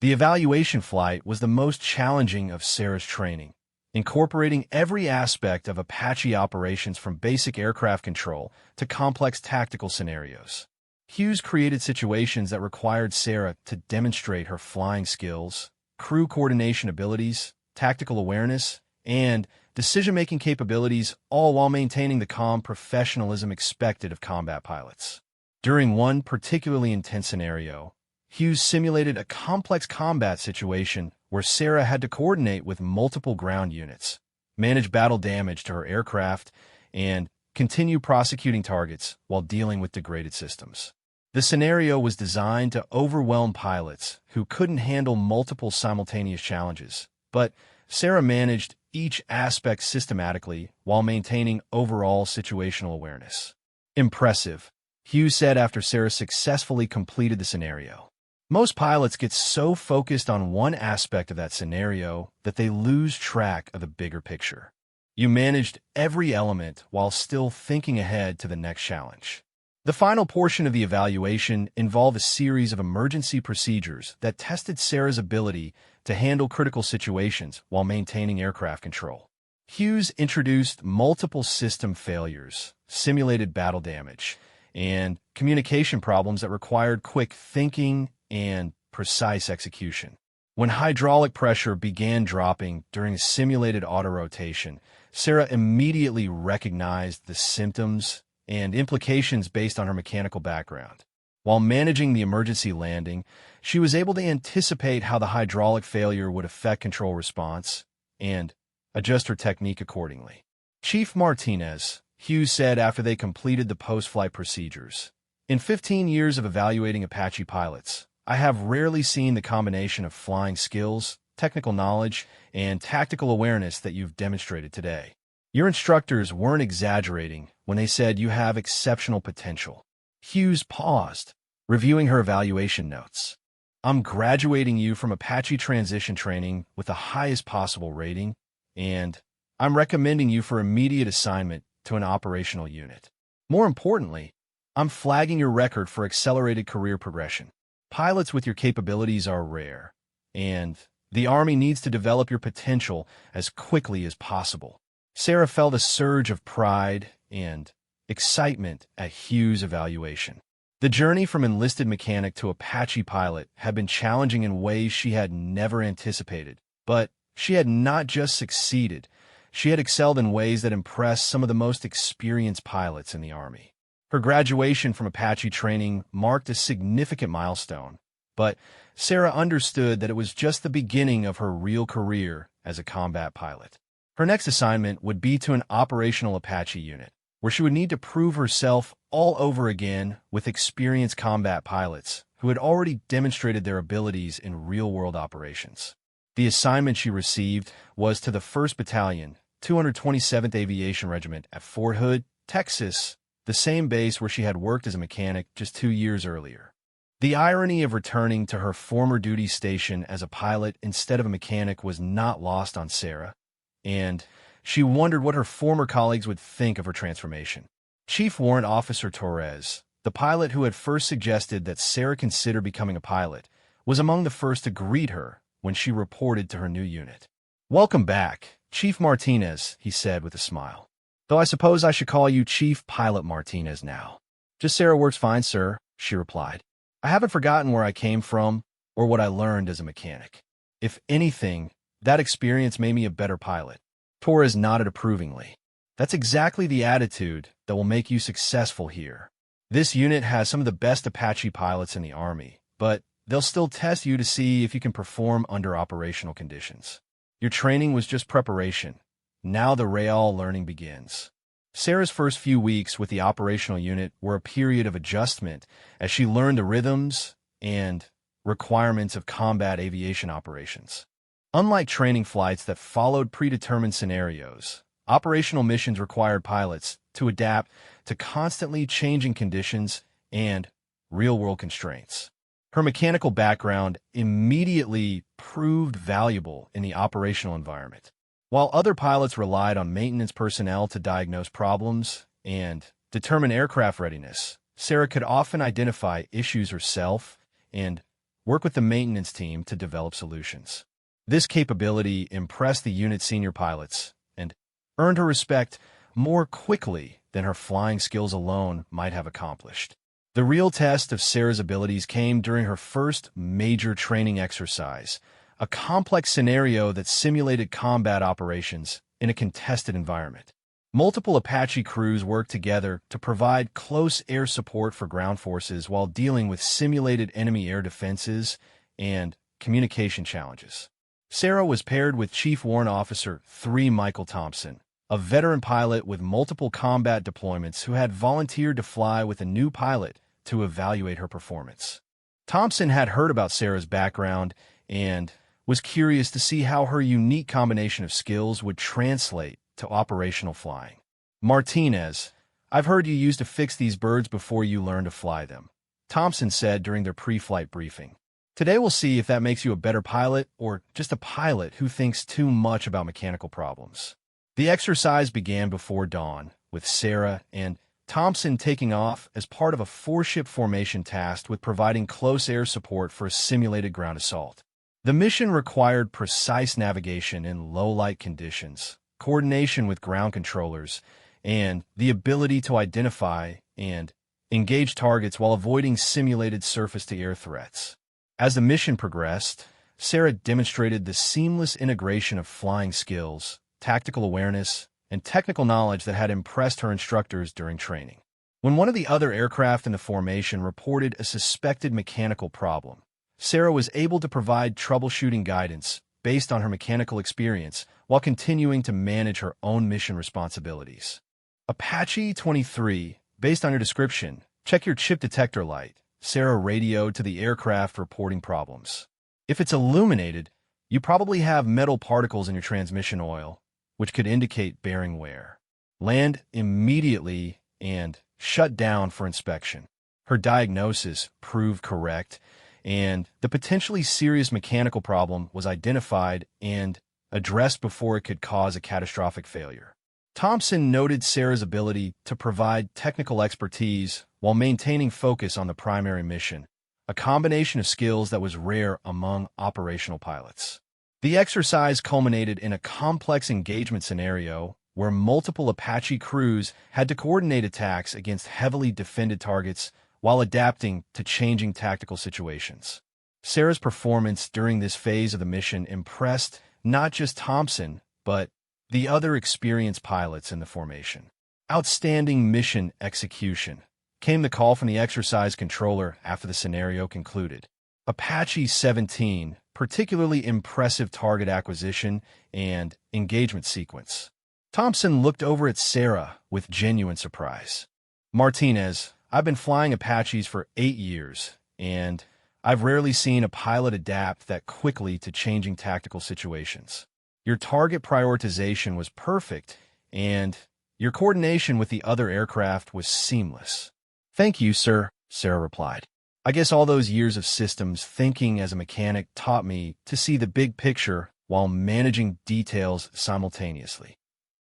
The evaluation flight was the most challenging of Sarah's training, incorporating every aspect of Apache operations from basic aircraft control to complex tactical scenarios. Hughes created situations that required Sarah to demonstrate her flying skills, crew coordination abilities, tactical awareness, and decision-making capabilities, all while maintaining the calm professionalism expected of combat pilots. During one particularly intense scenario, Hughes simulated a complex combat situation where Sarah had to coordinate with multiple ground units, manage battle damage to her aircraft, and continue prosecuting targets while dealing with degraded systems. The scenario was designed to overwhelm pilots who couldn't handle multiple simultaneous challenges, but Sarah managed each aspect systematically while maintaining overall situational awareness. "Impressive," Hughes said after Sarah successfully completed the scenario. Most pilots get so focused on one aspect of that scenario that they lose track of the bigger picture. You managed every element while still thinking ahead to the next challenge. The final portion of the evaluation involved a series of emergency procedures that tested Sarah's ability to handle critical situations while maintaining aircraft control. Hughes introduced multiple system failures, simulated battle damage, and communication problems that required quick thinking and precise execution. When hydraulic pressure began dropping during a simulated auto-rotation, Sarah immediately recognized the symptoms and implications based on her mechanical background. While managing the emergency landing, she was able to anticipate how the hydraulic failure would affect control response and adjust her technique accordingly. Chief Martinez, Hughes said after they completed the post-flight procedures, "In 15 years of evaluating Apache pilots, I have rarely seen the combination of flying skills, technical knowledge, and tactical awareness that you've demonstrated today. Your instructors weren't exaggerating when they said you have exceptional potential." Hughes paused, reviewing her evaluation notes. "I'm graduating you from Apache transition training with the highest possible rating, and I'm recommending you for immediate assignment to an operational unit. More importantly, I'm flagging your record for accelerated career progression. Pilots with your capabilities are rare, and the Army needs to develop your potential as quickly as possible." Sarah felt a surge of pride and excitement at Hughes' evaluation. The journey from enlisted mechanic to Apache pilot had been challenging in ways she had never anticipated, but she had not just succeeded, she had excelled in ways that impressed some of the most experienced pilots in the Army. Her graduation from Apache training marked a significant milestone, but Sarah understood that it was just the beginning of her real career as a combat pilot. Her next assignment would be to an operational Apache unit, where she would need to prove herself all over again with experienced combat pilots who had already demonstrated their abilities in real-world operations. The assignment she received was to the 1st Battalion, 227th Aviation Regiment at Fort Hood, Texas, the same base where she had worked as a mechanic just 2 years earlier. The irony of returning to her former duty station as a pilot instead of a mechanic was not lost on Sarah, and she wondered what her former colleagues would think of her transformation. Chief Warrant Officer Torres, the pilot who had first suggested that Sarah consider becoming a pilot, was among the first to greet her when she reported to her new unit. "Welcome back, Chief Martinez," he said with a smile. "Though I suppose I should call you Chief Pilot Martinez now." "Just Sarah works fine, sir," she replied. "I haven't forgotten where I came from or what I learned as a mechanic. If anything, that experience made me a better pilot." Torres nodded approvingly. "That's exactly the attitude that will make you successful here. This unit has some of the best Apache pilots in the Army, but they'll still test you to see if you can perform under operational conditions. Your training was just preparation. Now the real learning begins." Sarah's first few weeks with the operational unit were a period of adjustment as she learned the rhythms and requirements of combat aviation operations. Unlike training flights that followed predetermined scenarios, operational missions required pilots to adapt to constantly changing conditions and real-world constraints. Her mechanical background immediately proved valuable in the operational environment. While other pilots relied on maintenance personnel to diagnose problems and determine aircraft readiness, Sarah could often identify issues herself and work with the maintenance team to develop solutions. This capability impressed the unit's senior pilots and earned her respect more quickly than her flying skills alone might have accomplished. The real test of Sarah's abilities came during her first major training exercise, a complex scenario that simulated combat operations in a contested environment. Multiple Apache crews worked together to provide close air support for ground forces while dealing with simulated enemy air defenses and communication challenges. Sarah was paired with Chief Warrant Officer 3 Michael Thompson, a veteran pilot with multiple combat deployments who had volunteered to fly with a new pilot to evaluate her performance. Thompson had heard about Sarah's background and was curious to see how her unique combination of skills would translate to operational flying. "Martinez, I've heard you used to fix these birds before you learned to fly them," Thompson said during their pre-flight briefing. "Today we'll see if that makes you a better pilot or just a pilot who thinks too much about mechanical problems." The exercise began before dawn, with Sarah and Thompson taking off as part of a four-ship formation tasked with providing close air support for a simulated ground assault. The mission required precise navigation in low-light conditions, coordination with ground controllers, and the ability to identify and engage targets while avoiding simulated surface-to-air threats. As the mission progressed, Sarah demonstrated the seamless integration of flying skills, tactical awareness, and technical knowledge that had impressed her instructors during training. When one of the other aircraft in the formation reported a suspected mechanical problem, Sarah was able to provide troubleshooting guidance based on her mechanical experience while continuing to manage her own mission responsibilities. Apache 23, based on your description, check your chip detector light, Sarah radioed to the aircraft reporting problems. If it's illuminated, you probably have metal particles in your transmission oil, which could indicate bearing wear. Land immediately and shut down for inspection. Her diagnosis proved correct, and the potentially serious mechanical problem was identified and addressed before it could cause a catastrophic failure. Thompson noted Sarah's ability to provide technical expertise while maintaining focus on the primary mission, a combination of skills that was rare among operational pilots. The exercise culminated in a complex engagement scenario where multiple Apache crews had to coordinate attacks against heavily defended targets while adapting to changing tactical situations. Sarah's performance during this phase of the mission impressed not just Thompson, but the other experienced pilots in the formation. Outstanding mission execution, came the call from the exercise controller after the scenario concluded. Apache 17, particularly impressive target acquisition and engagement sequence. Thompson looked over at Sarah with genuine surprise. Martinez, I've been flying Apaches for 8 years, and I've rarely seen a pilot adapt that quickly to changing tactical situations. Your target prioritization was perfect, and your coordination with the other aircraft was seamless. Thank you, sir, Sarah replied. I guess all those years of systems thinking as a mechanic taught me to see the big picture while managing details simultaneously.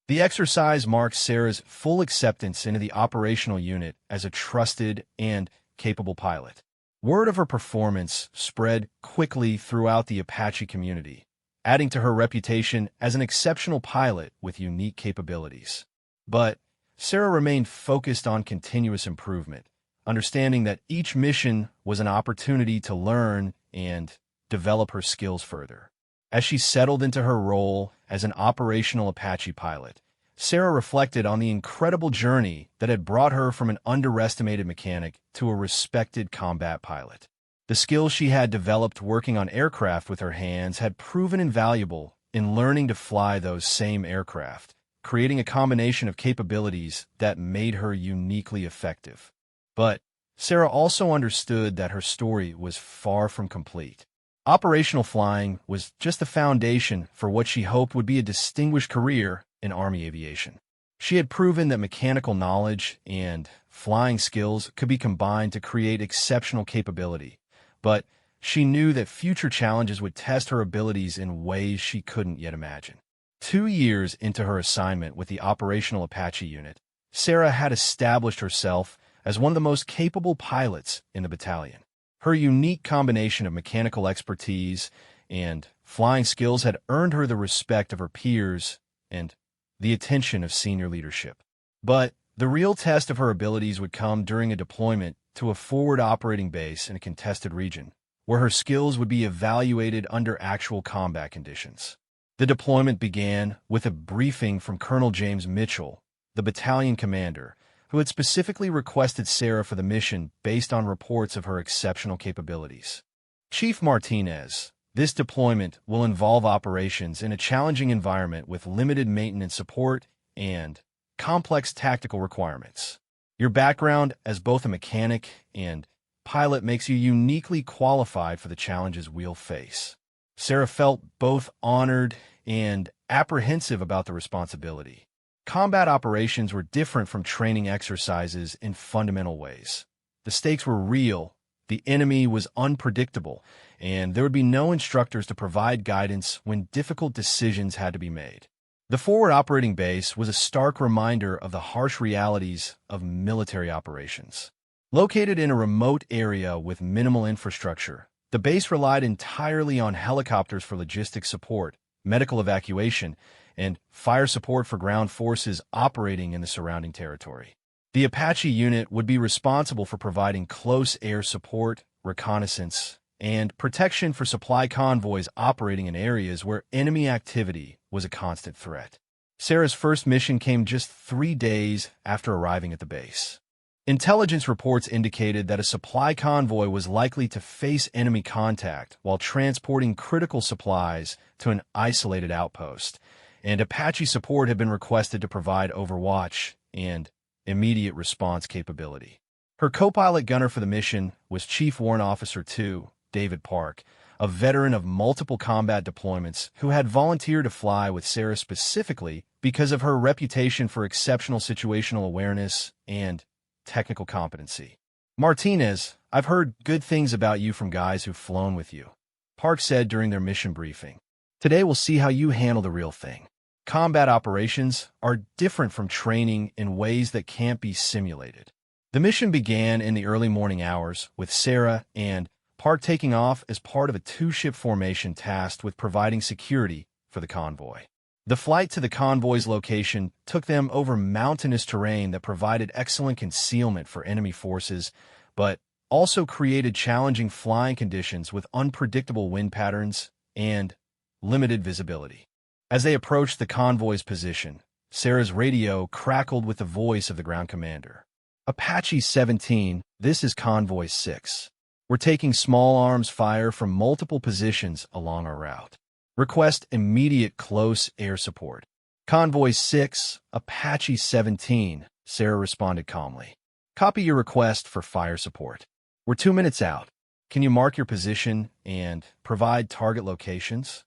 The exercise marked Sarah's full acceptance into the operational unit as a trusted and capable pilot. Word of her performance spread quickly throughout the Apache community, adding to her reputation as an exceptional pilot with unique capabilities. But Sarah remained focused on continuous improvement, understanding that each mission was an opportunity to learn and develop her skills further. As she settled into her role as an operational Apache pilot, Sarah reflected on the incredible journey that had brought her from an underestimated mechanic to a respected combat pilot. The skills she had developed working on aircraft with her hands had proven invaluable in learning to fly those same aircraft, creating a combination of capabilities that made her uniquely effective. But Sarah also understood that her story was far from complete. Operational flying was just the foundation for what she hoped would be a distinguished career in Army aviation. She had proven that mechanical knowledge and flying skills could be combined to create exceptional capability, but she knew that future challenges would test her abilities in ways she couldn't yet imagine. 2 years into her assignment with the operational Apache unit, Sarah had established herself as one of the most capable pilots in the battalion. Her unique combination of mechanical expertise and flying skills had earned her the respect of her peers and the attention of senior leadership. But the real test of her abilities would come during a deployment to a forward operating base in a contested region, where her skills would be evaluated under actual combat conditions. The deployment began with a briefing from Colonel James Mitchell, the battalion commander, who had specifically requested Sarah for the mission based on reports of her exceptional capabilities. Chief Martinez, this deployment will involve operations in a challenging environment with limited maintenance support and complex tactical requirements. Your background as both a mechanic and pilot makes you uniquely qualified for the challenges we'll face. Sarah felt both honored and apprehensive about the responsibility. Combat operations were different from training exercises in fundamental ways. The stakes were real, the enemy was unpredictable, and there would be no instructors to provide guidance when difficult decisions had to be made. The forward operating base was a stark reminder of the harsh realities of military operations. Located in a remote area with minimal infrastructure, the base relied entirely on helicopters for logistics support, medical evacuation, and fire support for ground forces operating in the surrounding territory. The Apache unit would be responsible for providing close air support, reconnaissance, and protection for supply convoys operating in areas where enemy activity was a constant threat. Sarah's first mission came just 3 days after arriving at the base. Intelligence reports indicated that a supply convoy was likely to face enemy contact while transporting critical supplies to an isolated outpost, and Apache support had been requested to provide overwatch and immediate response capability. Her co-pilot gunner for the mission was Chief Warrant Officer 2, David Park, a veteran of multiple combat deployments who had volunteered to fly with Sarah specifically because of her reputation for exceptional situational awareness and technical competency. "Martinez, I've heard good things about you from guys who've flown with you," Park said during their mission briefing. "Today we'll see how you handle the real thing. Combat operations are different from training in ways that can't be simulated." The mission began in the early morning hours, with Sarah and Park taking off as part of a 2-ship formation tasked with providing security for the convoy. The flight to the convoy's location took them over mountainous terrain that provided excellent concealment for enemy forces, but also created challenging flying conditions with unpredictable wind patterns and limited visibility. As they approached the convoy's position, Sarah's radio crackled with the voice of the ground commander. "Apache 17, this is Convoy 6. We're taking small arms fire from multiple positions along our route. Request immediate close air support." "Convoy 6, Apache 17, Sarah responded calmly. "Copy your request for fire support. We're 2 minutes out. Can you mark your position and provide target locations?"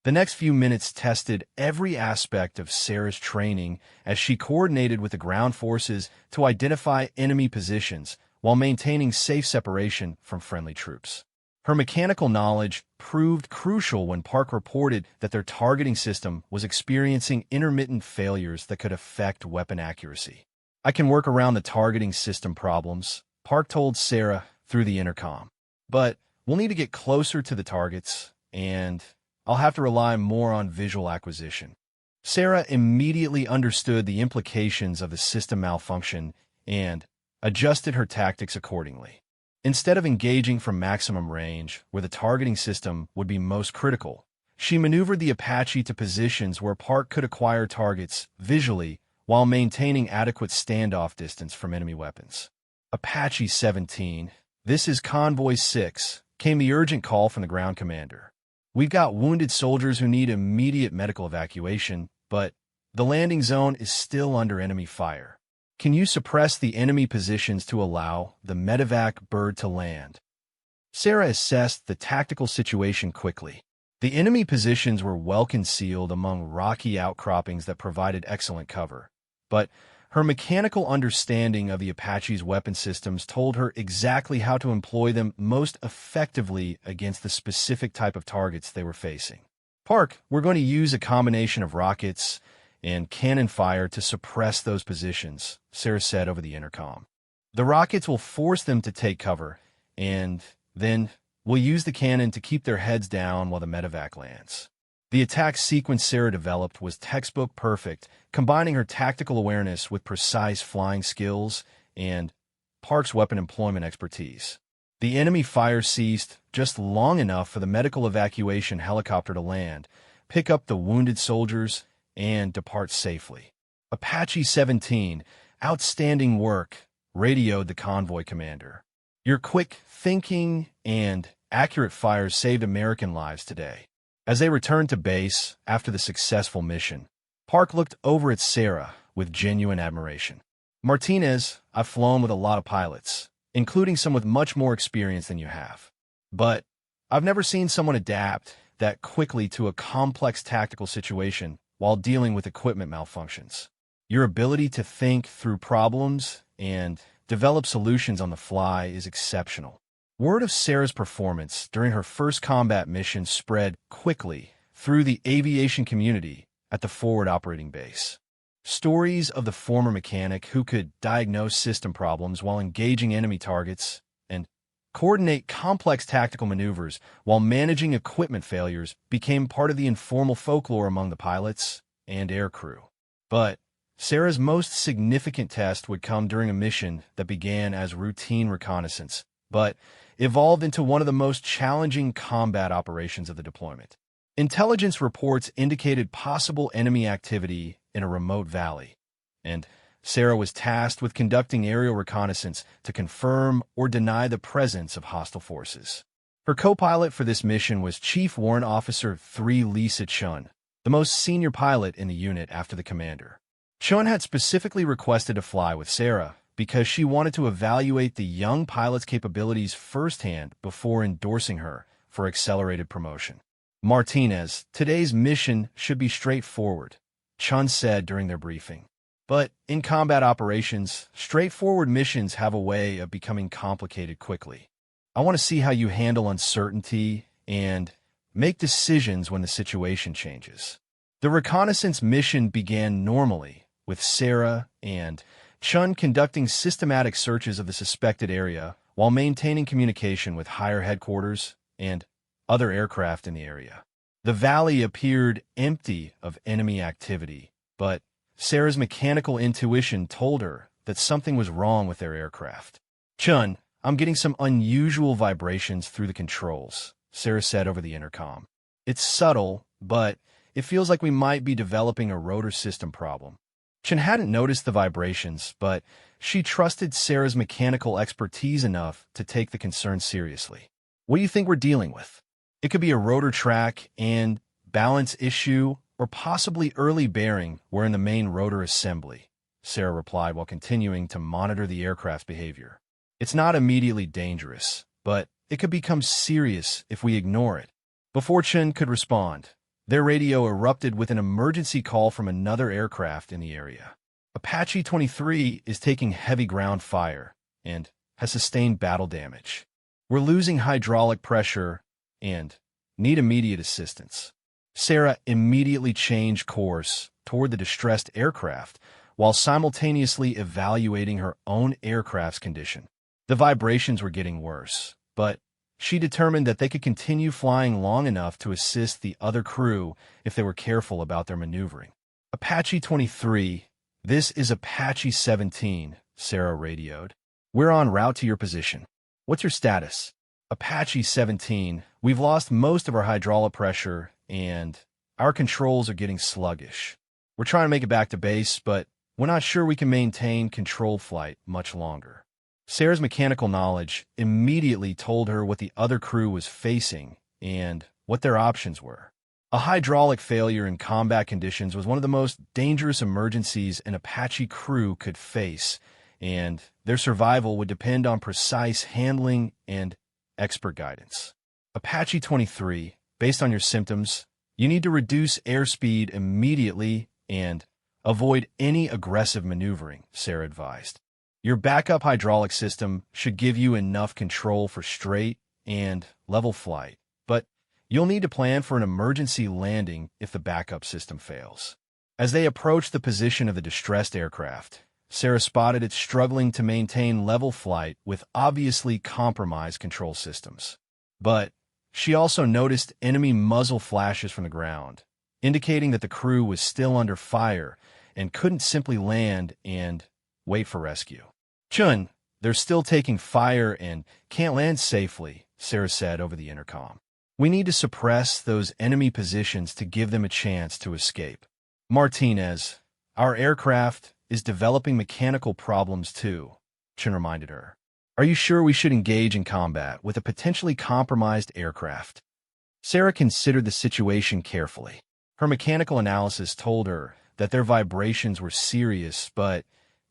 The next few minutes tested every aspect of Sarah's training as she coordinated with the ground forces to identify enemy positions while maintaining safe separation from friendly troops. Her mechanical knowledge proved crucial when Park reported that their targeting system was experiencing intermittent failures that could affect weapon accuracy. "I can work around the targeting system problems," Park told Sarah through the intercom. "But we'll need to get closer to the targets, and I'll have to rely more on visual acquisition." Sarah immediately understood the implications of the system malfunction and adjusted her tactics accordingly. Instead of engaging from maximum range, where the targeting system would be most critical, she maneuvered the Apache to positions where Park could acquire targets visually while maintaining adequate standoff distance from enemy weapons. "Apache 17, this is Convoy 6, came the urgent call from the ground commander. "We've got wounded soldiers who need immediate medical evacuation, but the landing zone is still under enemy fire. Can you suppress the enemy positions to allow the medevac bird to land?" Sarah assessed the tactical situation quickly. The enemy positions were well concealed among rocky outcroppings that provided excellent cover, but her mechanical understanding of the Apache's weapon systems told her exactly how to employ them most effectively against the specific type of targets they were facing. "Park, we're going to use a combination of rockets and cannon fire to suppress those positions," Sarah said over the intercom. "The rockets will force them to take cover, and then we'll use the cannon to keep their heads down while the medevac lands." The attack sequence Sarah developed was textbook perfect, combining her tactical awareness with precise flying skills and Park's weapon employment expertise. The enemy fire ceased just long enough for the medical evacuation helicopter to land, pick up the wounded soldiers, and depart safely. "Apache 17, outstanding work," radioed the convoy commander. "Your quick thinking and accurate fires saved American lives today." As they returned to base after the successful mission, Park looked over at Sarah with genuine admiration. "Martinez, I've flown with a lot of pilots, including some with much more experience than you have. But I've never seen someone adapt that quickly to a complex tactical situation while dealing with equipment malfunctions. Your ability to think through problems and develop solutions on the fly is exceptional." Word of Sarah's performance during her first combat mission spread quickly through the aviation community at the forward operating base. Stories of the former mechanic who could diagnose system problems while engaging enemy targets and coordinate complex tactical maneuvers while managing equipment failures became part of the informal folklore among the pilots and aircrew. But Sarah's most significant test would come during a mission that began as routine reconnaissance, but evolved into one of the most challenging combat operations of the deployment. Intelligence reports indicated possible enemy activity in a remote valley, and Sarah was tasked with conducting aerial reconnaissance to confirm or deny the presence of hostile forces. Her co-pilot for this mission was Chief Warrant Officer 3 Lisa Chun, the most senior pilot in the unit after the commander. Chun had specifically requested to fly with Sarah because she wanted to evaluate the young pilot's capabilities firsthand before endorsing her for accelerated promotion. Martinez, today's mission should be straightforward, Chun said during their briefing. But in combat operations, straightforward missions have a way of becoming complicated quickly. I want to see how you handle uncertainty and make decisions when the situation changes. The reconnaissance mission began normally, with Sarah and Chun conducting systematic searches of the suspected area while maintaining communication with higher headquarters and other aircraft in the area. The valley appeared empty of enemy activity, but Sarah's mechanical intuition told her that something was wrong with their aircraft. "Chun, I'm getting some unusual vibrations through the controls," Sarah said over the intercom. "It's subtle, but it feels like we might be developing a rotor system problem." Chun hadn't noticed the vibrations, but she trusted Sarah's mechanical expertise enough to take the concern seriously. "What do you think we're dealing with? It could be a rotor track and balance issue, or possibly early bearing wear in the main rotor assembly," Sarah replied while continuing to monitor the aircraft's behavior. "It's not immediately dangerous, but it could become serious if we ignore it." Before Chun could respond, their radio erupted with an emergency call from another aircraft in the area. "Apache 23 is taking heavy ground fire and has sustained battle damage. We're losing hydraulic pressure and need immediate assistance." Sarah immediately changed course toward the distressed aircraft while simultaneously evaluating her own aircraft's condition. The vibrations were getting worse, but she determined that they could continue flying long enough to assist the other crew if they were careful about their maneuvering. "Apache 23, this is Apache 17, Sarah radioed. "We're en route to your position. What's your status?" "Apache 17, we've lost most of our hydraulic pressure and our controls are getting sluggish. We're trying to make it back to base, but we're not sure we can maintain controlled flight much longer." Sarah's mechanical knowledge immediately told her what the other crew was facing and what their options were. A hydraulic failure in combat conditions was one of the most dangerous emergencies an Apache crew could face, and their survival would depend on precise handling and expert guidance. "Apache 23, based on your symptoms, you need to reduce airspeed immediately and avoid any aggressive maneuvering," Sarah advised. "Your backup hydraulic system should give you enough control for straight and level flight, but you'll need to plan for an emergency landing if the backup system fails." As they approached the position of the distressed aircraft, Sarah spotted it struggling to maintain level flight with obviously compromised control systems. But she also noticed enemy muzzle flashes from the ground, indicating that the crew was still under fire and couldn't simply land and wait for rescue. "Chun, they're still taking fire and can't land safely," Sarah said over the intercom. "We need to suppress those enemy positions to give them a chance to escape." "Martinez, our aircraft is developing mechanical problems too," Chun reminded her. "Are you sure we should engage in combat with a potentially compromised aircraft?" Sarah considered the situation carefully. Her mechanical analysis told her that their vibrations were serious, but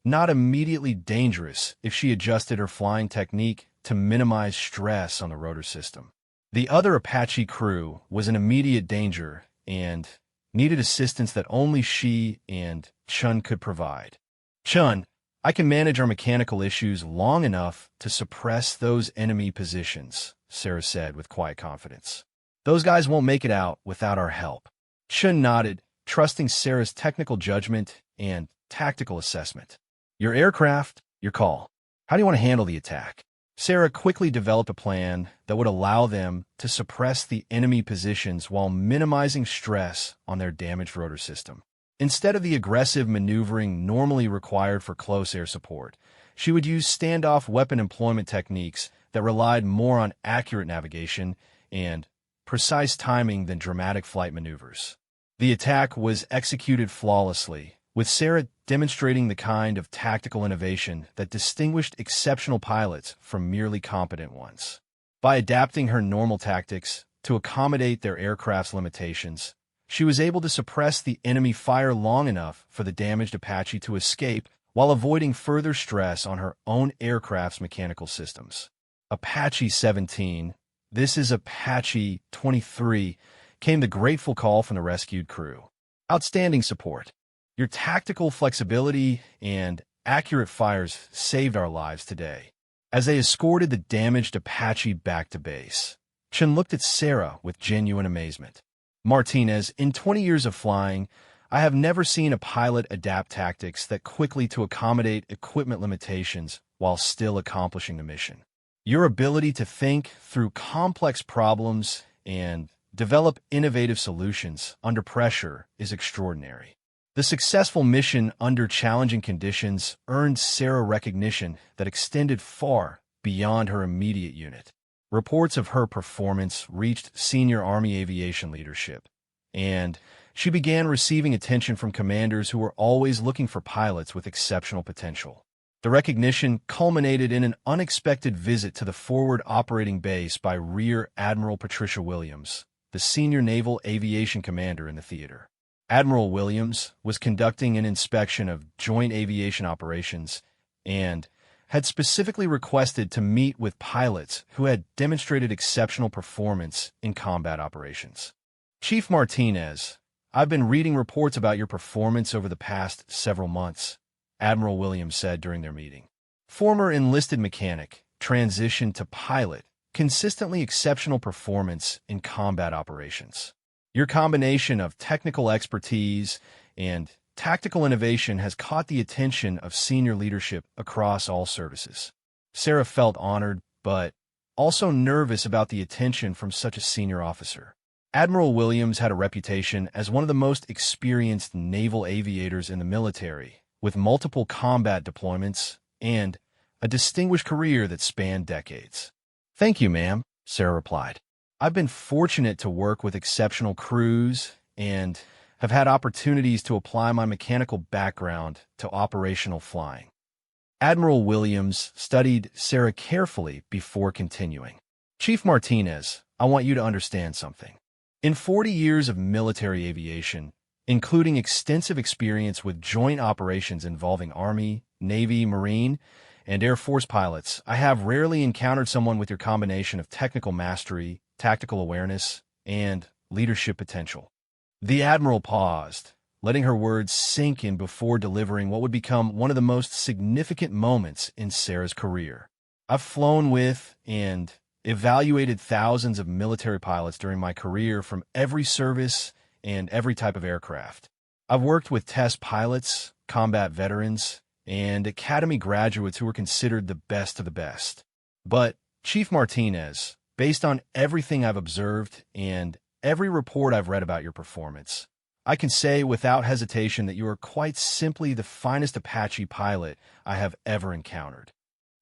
not immediately dangerous if she adjusted her flying technique to minimize stress on the rotor system. The other Apache crew was in immediate danger and needed assistance that only she and Chun could provide. "Chun, I can manage our mechanical issues long enough to suppress those enemy positions," Sarah said with quiet confidence. "Those guys won't make it out without our help." Chun nodded, trusting Sarah's technical judgment and tactical assessment. Your aircraft, your call. How do you want to handle the attack? Sarah quickly developed a plan that would allow them to suppress the enemy positions while minimizing stress on their damaged rotor system. Instead of the aggressive maneuvering normally required for close air support, she would use standoff weapon employment techniques that relied more on accurate navigation and precise timing than dramatic flight maneuvers. The attack was executed flawlessly, with Sarah demonstrating the kind of tactical innovation that distinguished exceptional pilots from merely competent ones. By adapting her normal tactics to accommodate their aircraft's limitations, she was able to suppress the enemy fire long enough for the damaged Apache to escape while avoiding further stress on her own aircraft's mechanical systems. Apache 17, this is Apache 23, came the grateful call from the rescued crew. Outstanding support. Your tactical flexibility and accurate fires saved our lives today. As they escorted the damaged Apache back to base, Chen looked at Sarah with genuine amazement. Martinez, in 20 years of flying, I have never seen a pilot adapt tactics that quickly to accommodate equipment limitations while still accomplishing the mission. Your ability to think through complex problems and develop innovative solutions under pressure is extraordinary. The successful mission under challenging conditions earned Sarah recognition that extended far beyond her immediate unit. Reports of her performance reached senior Army aviation leadership, and she began receiving attention from commanders who were always looking for pilots with exceptional potential. The recognition culminated in an unexpected visit to the forward operating base by Rear Admiral Patricia Williams, the senior naval aviation commander in the theater. Admiral Williams was conducting an inspection of joint aviation operations and had specifically requested to meet with pilots who had demonstrated exceptional performance in combat operations. Chief Martinez, I've been reading reports about your performance over the past several months, Admiral Williams said during their meeting. Former enlisted mechanic, transitioned to pilot, consistently exceptional performance in combat operations. Your combination of technical expertise and tactical innovation has caught the attention of senior leadership across all services. Sarah felt honored, but also nervous about the attention from such a senior officer. Admiral Williams had a reputation as one of the most experienced naval aviators in the military, with multiple combat deployments and a distinguished career that spanned decades. Thank you, ma'am, Sarah replied. I've been fortunate to work with exceptional crews and have had opportunities to apply my mechanical background to operational flying. Admiral Williams studied Sarah carefully before continuing. Chief Martinez, I want you to understand something. In 40 years of military aviation, including extensive experience with joint operations involving Army, Navy, Marine, and Air Force pilots, I have rarely encountered someone with your combination of technical mastery, tactical awareness, and leadership potential. The Admiral paused, letting her words sink in before delivering what would become one of the most significant moments in Sarah's career. I've flown with and evaluated thousands of military pilots during my career from every service and every type of aircraft. I've worked with test pilots, combat veterans, and academy graduates who were considered the best of the best. But, Chief Martinez, based on everything I've observed and every report I've read about your performance, I can say without hesitation that you are quite simply the finest Apache pilot I have ever encountered.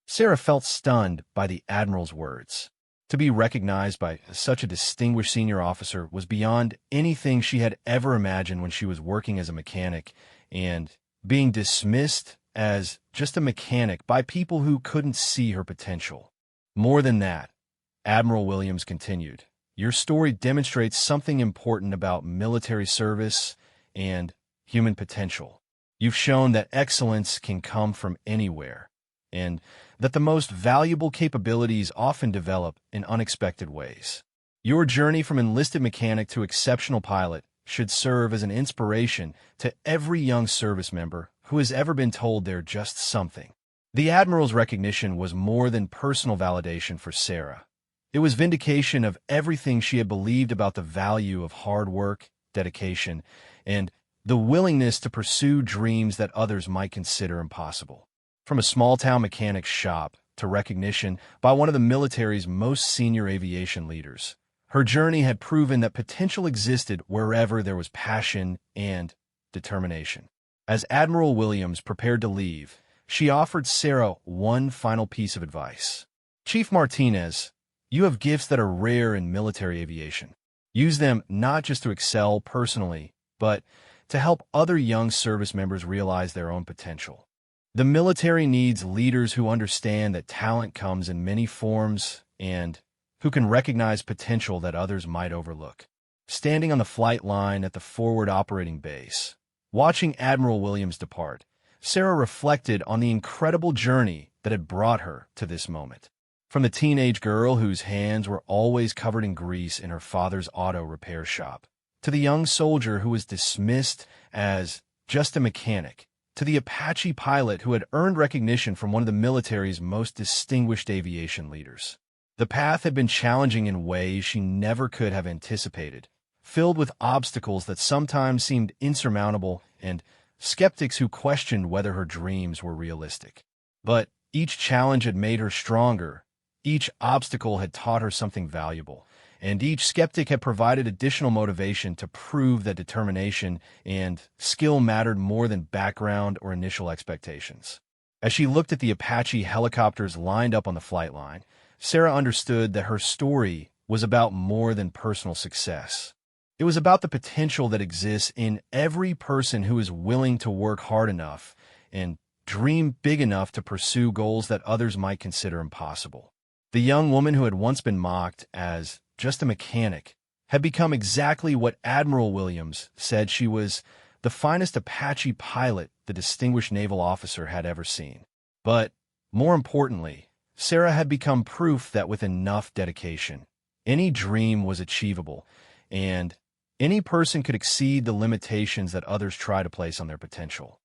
Sarah felt stunned by the Admiral's words. To be recognized by such a distinguished senior officer was beyond anything she had ever imagined when she was working as a mechanic, and being dismissed as just a mechanic by people who couldn't see her potential. More than that, Admiral Williams continued, your story demonstrates something important about military service and human potential. You've shown that excellence can come from anywhere, and that the most valuable capabilities often develop in unexpected ways. Your journey from enlisted mechanic to exceptional pilot should serve as an inspiration to every young service member who has ever been told they're just something. The Admiral's recognition was more than personal validation for Sarah. It was vindication of everything she had believed about the value of hard work, dedication, and the willingness to pursue dreams that others might consider impossible. From a small-town mechanic's shop to recognition by one of the military's most senior aviation leaders, her journey had proven that potential existed wherever there was passion and determination. As Admiral Williams prepared to leave, she offered Sarah one final piece of advice. "Chief Martinez, you have gifts that are rare in military aviation. Use them not just to excel personally, but to help other young service members realize their own potential. The military needs leaders who understand that talent comes in many forms and who can recognize potential that others might overlook." Standing on the flight line at the forward operating base, watching Admiral Williams depart, Sarah reflected on the incredible journey that had brought her to this moment. From the teenage girl whose hands were always covered in grease in her father's auto repair shop, to the young soldier who was dismissed as just a mechanic, to the Apache pilot who had earned recognition from one of the military's most distinguished aviation leaders. The path had been challenging in ways she never could have anticipated, filled with obstacles that sometimes seemed insurmountable and skeptics who questioned whether her dreams were realistic. But each challenge had made her stronger, each obstacle had taught her something valuable, and each skeptic had provided additional motivation to prove that determination and skill mattered more than background or initial expectations. As she looked at the Apache helicopters lined up on the flight line, Sarah understood that her story was about more than personal success. It was about the potential that exists in every person who is willing to work hard enough and dream big enough to pursue goals that others might consider impossible. The young woman who had once been mocked as just a mechanic had become exactly what Admiral Williams said she was: the finest Apache pilot the distinguished naval officer had ever seen. But more importantly, Sarah had become proof that with enough dedication, any dream was achievable, and any person could exceed the limitations that others try to place on their potential.